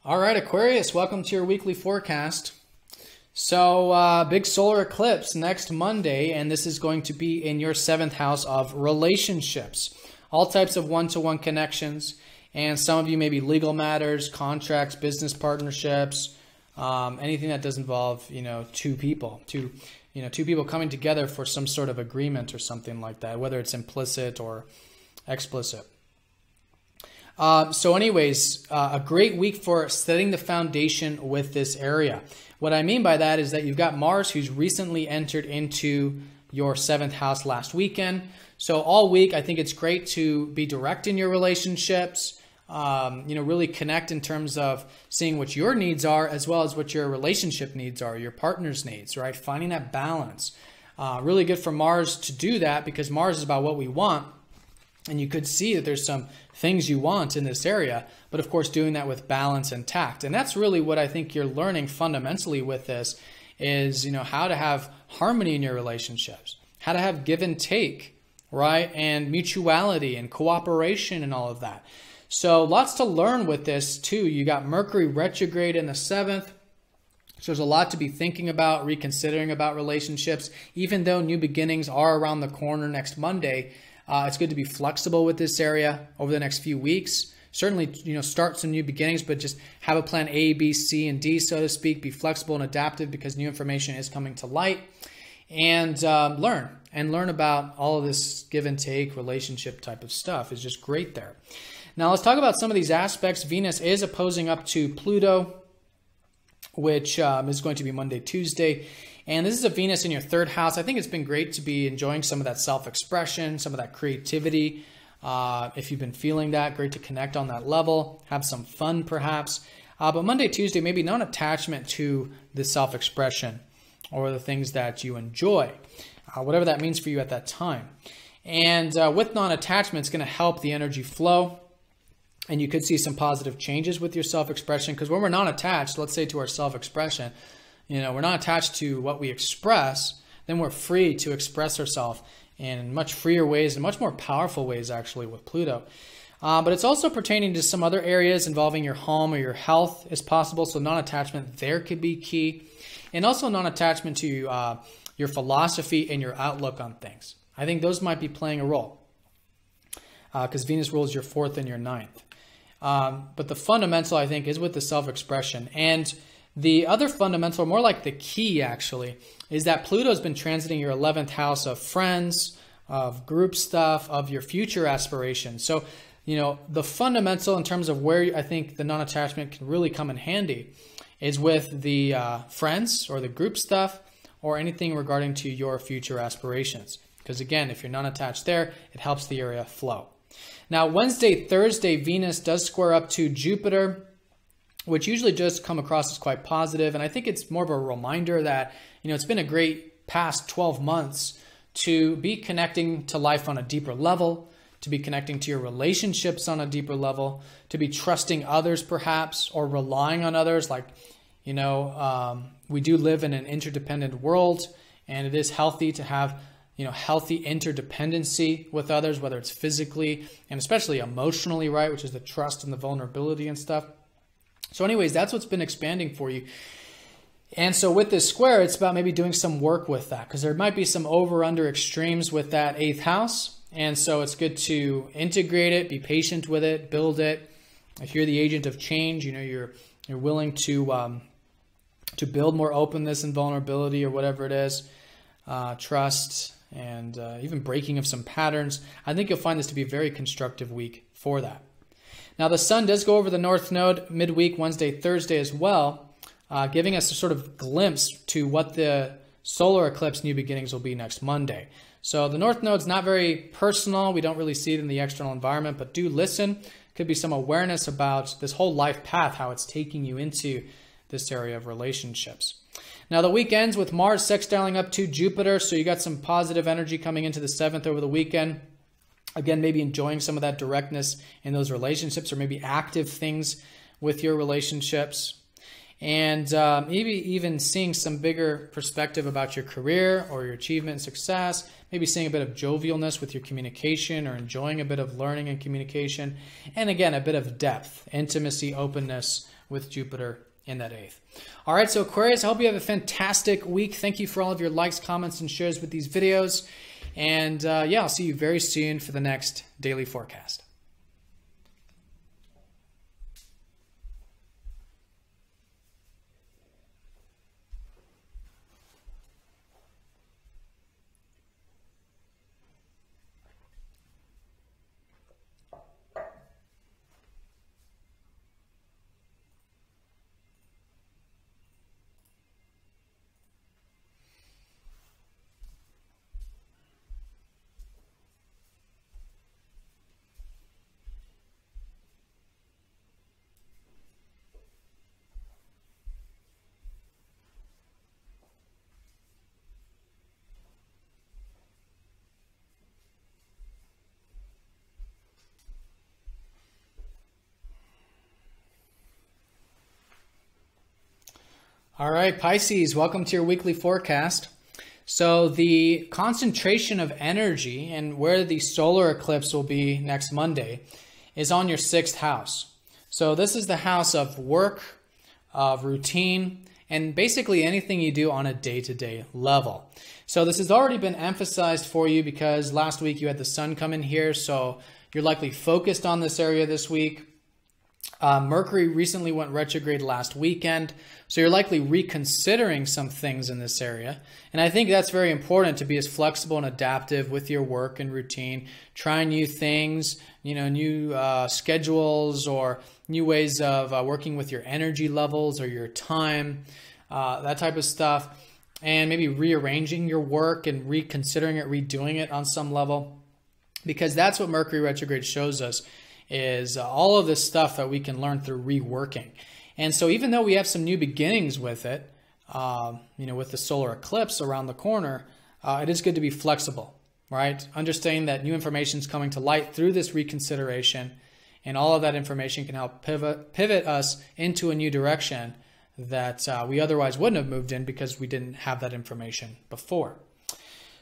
All right, Aquarius, welcome to your weekly forecast. So, big solar eclipse next Monday, and this is going to be in your 7th house of relationships. All types of one-to-one connections, and some of you maybe legal matters, contracts, business partnerships, anything that does involve, two people coming together for some sort of agreement or something like that, whether it's implicit or explicit. So anyways, a great week for setting the foundation with this area. What I mean by that is that you've got Mars, who's recently entered into your 7th house last weekend. So all week, I think it's great to be direct in your relationships, really connect in terms of seeing what your needs are, as well as what your relationship needs are, your partner's needs, right? Finding that balance. Really good for Mars to do that, because Mars is about what we want. And you could see that there's some things you want in this area, but of course doing that with balance and tact. And that's really what I think you're learning fundamentally with this is, how to have harmony in your relationships, how to have give and take, right? And mutuality and cooperation and all of that. So lots to learn with this too. You got Mercury retrograde in the 7th. So there's a lot to be thinking about, reconsidering about relationships, even though new beginnings are around the corner next Monday. It's good to be flexible with this area over the next few weeks. Certainly, start some new beginnings, but just have a plan A, B, C, and D, so to speak. Be flexible and adaptive because new information is coming to light. And learn about all of this give and take relationship type of stuff is just great there. Now, let's talk about some of these aspects. Venus is opposing up to Pluto, which is going to be Monday, Tuesday. And this is a Venus in your 3rd house. I think it's been great to be enjoying some of that self-expression, some of that creativity. If you've been feeling that, great to connect on that level, have some fun perhaps. But Monday, Tuesday, maybe non-attachment to the self-expression or the things that you enjoy, whatever that means for you at that time. And with non-attachment, it's going to help the energy flow. And you could see some positive changes with your self-expression, because when we're non-attached, let's say to our self-expression, we're not attached to what we express, then we're free to express ourselves in much freer ways and much more powerful ways, actually, with Pluto. But it's also pertaining to some other areas involving your home or your health is possible. So non-attachment there could be key. And also non-attachment to your philosophy and your outlook on things. I think those might be playing a role. because Venus rules your 4th and your 9th. But the fundamental, I think, is with the self-expression. And the other fundamental, more like the key actually, is that Pluto's been transiting your 11th house of friends, of group stuff, of your future aspirations. So, you know, the fundamental in terms of where I think the non-attachment can really come in handy is with the friends or the group stuff or anything regarding to your future aspirations. Because again, if you're non-attached there, it helps the area flow. Now, Wednesday, Thursday, Venus does square up to Jupiter, which usually just come across as quite positive. And I think it's more of a reminder that, you know, it's been a great past 12 months to be connecting to life on a deeper level, to be connecting to your relationships on a deeper level, to be trusting others perhaps, or relying on others. Like, you know, we do live in an interdependent world, and it is healthy to have, you know, healthy interdependency with others, whether it's physically and especially emotionally, right? Which is the trust and the vulnerability and stuff. So anyways, that's what's been expanding for you. And so with this square, it's about maybe doing some work with that, because there might be some over-under extremes with that 8th house. And so it's good to integrate it, be patient with it, build it. If you're the agent of change, you know, you're willing to build more openness and vulnerability or whatever it is, trust, and even breaking of some patterns. I think you'll find this to be a very constructive week for that. Now, the sun does go over the North Node midweek, Wednesday, Thursday as well, giving us a sort of glimpse to what the solar eclipse new beginnings will be next Monday. So the North Node's not very personal. We don't really see it in the external environment, but do listen. Could be some awareness about this whole life path, how it's taking you into this area of relationships. Now, the week ends with Mars sextiling up to Jupiter, so you got some positive energy coming into the 7th over the weekend. Again, maybe enjoying some of that directness in those relationships, or maybe active things with your relationships. And maybe even seeing some bigger perspective about your career or your achievement and success. Maybe seeing a bit of jovialness with your communication, or enjoying a bit of learning and communication. And again, a bit of depth, intimacy, openness with Jupiter in that 8th. All right, so Aquarius, I hope you have a fantastic week. Thank you for all of your likes, comments, and shares with these videos. And yeah, I'll see you very soon for the next daily forecast. All right, Pisces, welcome to your weekly forecast. So the concentration of energy and where the solar eclipse will be next Monday is on your 6th house. So this is the house of work, of routine, and basically anything you do on a day-to-day level. So this has already been emphasized for you because last week you had the sun come in here, so you're likely focused on this area this week. Mercury recently went retrograde last weekend, so you're likely reconsidering some things in this area. And I think that's very important, to be as flexible and adaptive with your work and routine. Try new things, you know, new schedules or new ways of working with your energy levels or your time, that type of stuff. And maybe rearranging your work and reconsidering it, redoing it on some level. Because that's what Mercury retrograde shows us, is all of this stuff that we can learn through reworking. And so even though we have some new beginnings with it, you know, with the solar eclipse around the corner, it is good to be flexible, right? Understanding that new information is coming to light through this reconsideration, and all of that information can help pivot us into a new direction that we otherwise wouldn't have moved in because we didn't have that information before.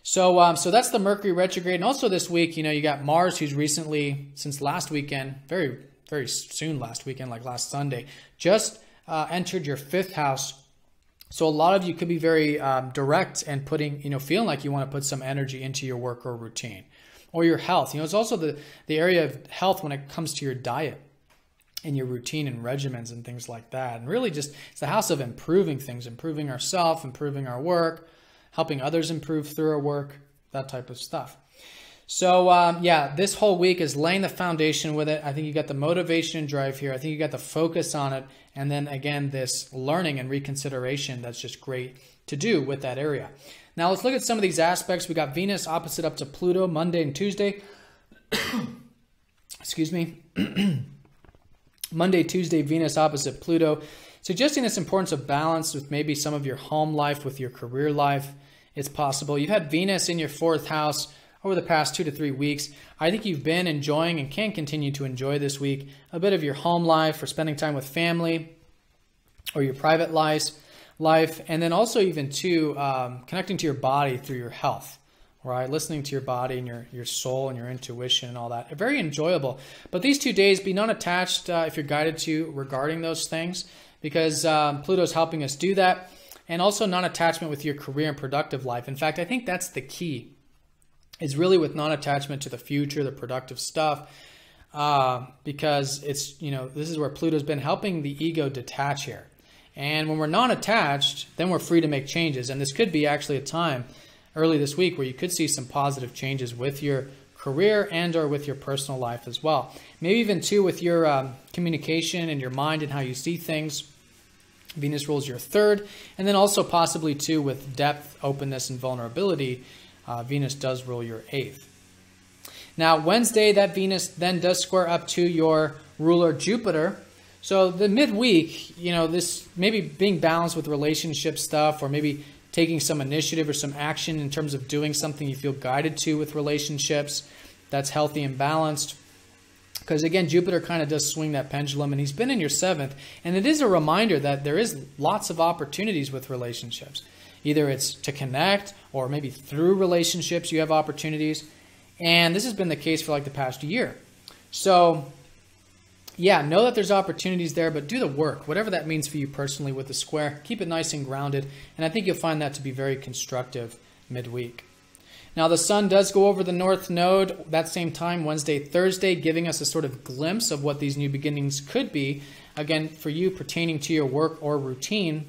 So that's the Mercury retrograde. And also this week, you know, you got Mars, who's recently, since last weekend, very, very soon last weekend, like last Sunday, just entered your 5th house. So a lot of you could be very direct and putting, you know, feeling like you want to put some energy into your work or routine. or your health. It's also the area of health when it comes to your diet and your routine and regimens and things like that. And really just, it's the house of improving things, improving ourselves, improving our work, helping others improve through our work, that type of stuff. So yeah, this whole week is laying the foundation with it. I think you got the motivation and drive here. I think you got the focus on it. And then again, this learning and reconsideration, that's just great to do with that area. Now let's look at some of these aspects. We got Venus opposite up to Pluto Monday and Tuesday. Excuse me. Monday, Tuesday, Venus opposite Pluto, suggesting this importance of balance with maybe some of your home life, with your career life. It's possible. You've had Venus in your 4th house over the past 2 to 3 weeks. I think you've been enjoying and can continue to enjoy this week a bit of your home life or spending time with family or your private life, and then also even too connecting to your body through your health, right? Listening to your body and your soul and your intuition and all that. Very enjoyable. But these 2 days, be non-attached if you're guided to regarding those things, because Pluto's helping us do that. And also non-attachment with your career and productive life. In fact, I think that's the key, is really with non-attachment to the future, the productive stuff, because it's, this is where Pluto's been helping the ego detach here. And when we're non-attached, then we're free to make changes. And this could be actually a time early this week where you could see some positive changes with your career and or with your personal life as well. Maybe even too with your communication and your mind and how you see things. Venus rules your 3rd, and then also possibly too with depth, openness, and vulnerability, Venus does rule your 8th. Now Wednesday, that Venus then does square up to your ruler Jupiter. So the midweek, this maybe being balanced with relationship stuff, or maybe taking some initiative or some action in terms of doing something you feel guided to with relationships that's healthy and balanced. Because again, Jupiter kind of does swing that pendulum, and he's been in your 7th. And it is a reminder that there is lots of opportunities with relationships. Either it's to connect, or maybe through relationships you have opportunities. And this has been the case for like the past year. So yeah, know that there's opportunities there, but do the work, whatever that means for you personally with the square. Keep it nice and grounded. And I think you'll find that to be very constructive midweek. Now the sun does go over the north node that same time, Wednesday, Thursday, giving us a sort of glimpse of what these new beginnings could be, again, for you pertaining to your work or routine.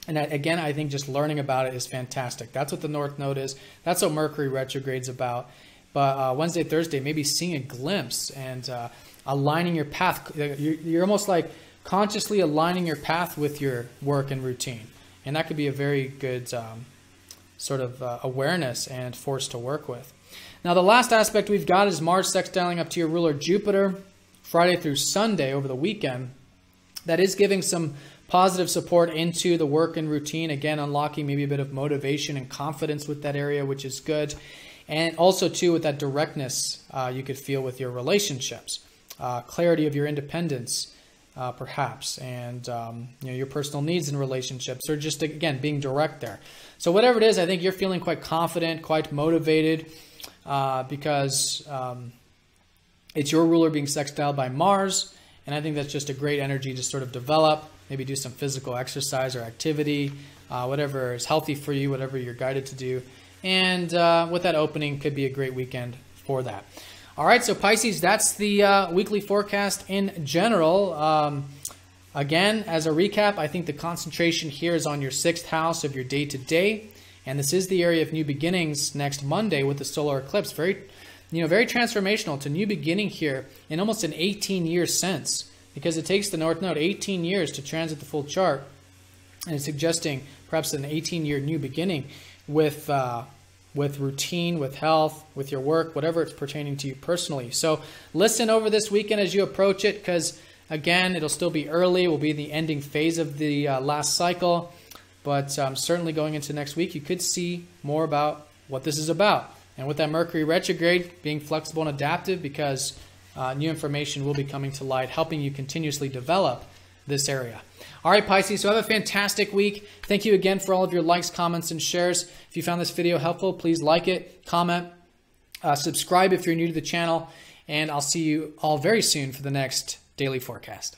And again, I think just learning about it is fantastic. That's what the north node is. That's what Mercury retrograde's about. But Wednesday, Thursday, maybe seeing a glimpse and aligning your path. You're almost like consciously aligning your path with your work and routine. And that could be a very good sort of awareness and force to work with. Now the last aspect we've got is Mars sextiling up to your ruler Jupiter Friday through Sunday over the weekend. That is giving some positive support into the work and routine, again unlocking maybe a bit of motivation and confidence with that area, which is good. And also too with that directness you could feel with your relationships, clarity of your independence perhaps, and your personal needs and relationships, or just again being direct there. So whatever it is, I think you're feeling quite confident, quite motivated, because it's your ruler being sextiled by Mars, and I think that's just a great energy to sort of develop, maybe do some physical exercise or activity, whatever is healthy for you, whatever you're guided to do, and with that opening could be a great weekend for that. All right, so Pisces, that's the weekly forecast in general. Again, as a recap, I think the concentration here is on your 6th house of your day-to-day, and this is the area of new beginnings next Monday with the solar eclipse. Very transformational. It's a new beginning here in almost an 18-year sense, because it takes the North Node 18 years to transit the full chart, and it's suggesting perhaps an 18-year new beginning with routine, with health, with your work, whatever it's pertaining to you personally. So listen over this weekend as you approach it, because again, it'll still be early. We'll be in the ending phase of the last cycle, but certainly going into next week, you could see more about what this is about. And with that Mercury retrograde, being flexible and adaptive, because new information will be coming to light, helping you continuously develop this area. All right, Pisces, so have a fantastic week. Thank you again for all of your likes, comments, and shares. If you found this video helpful, please like it, comment, subscribe if you're new to the channel, and I'll see you all very soon for the next daily forecast.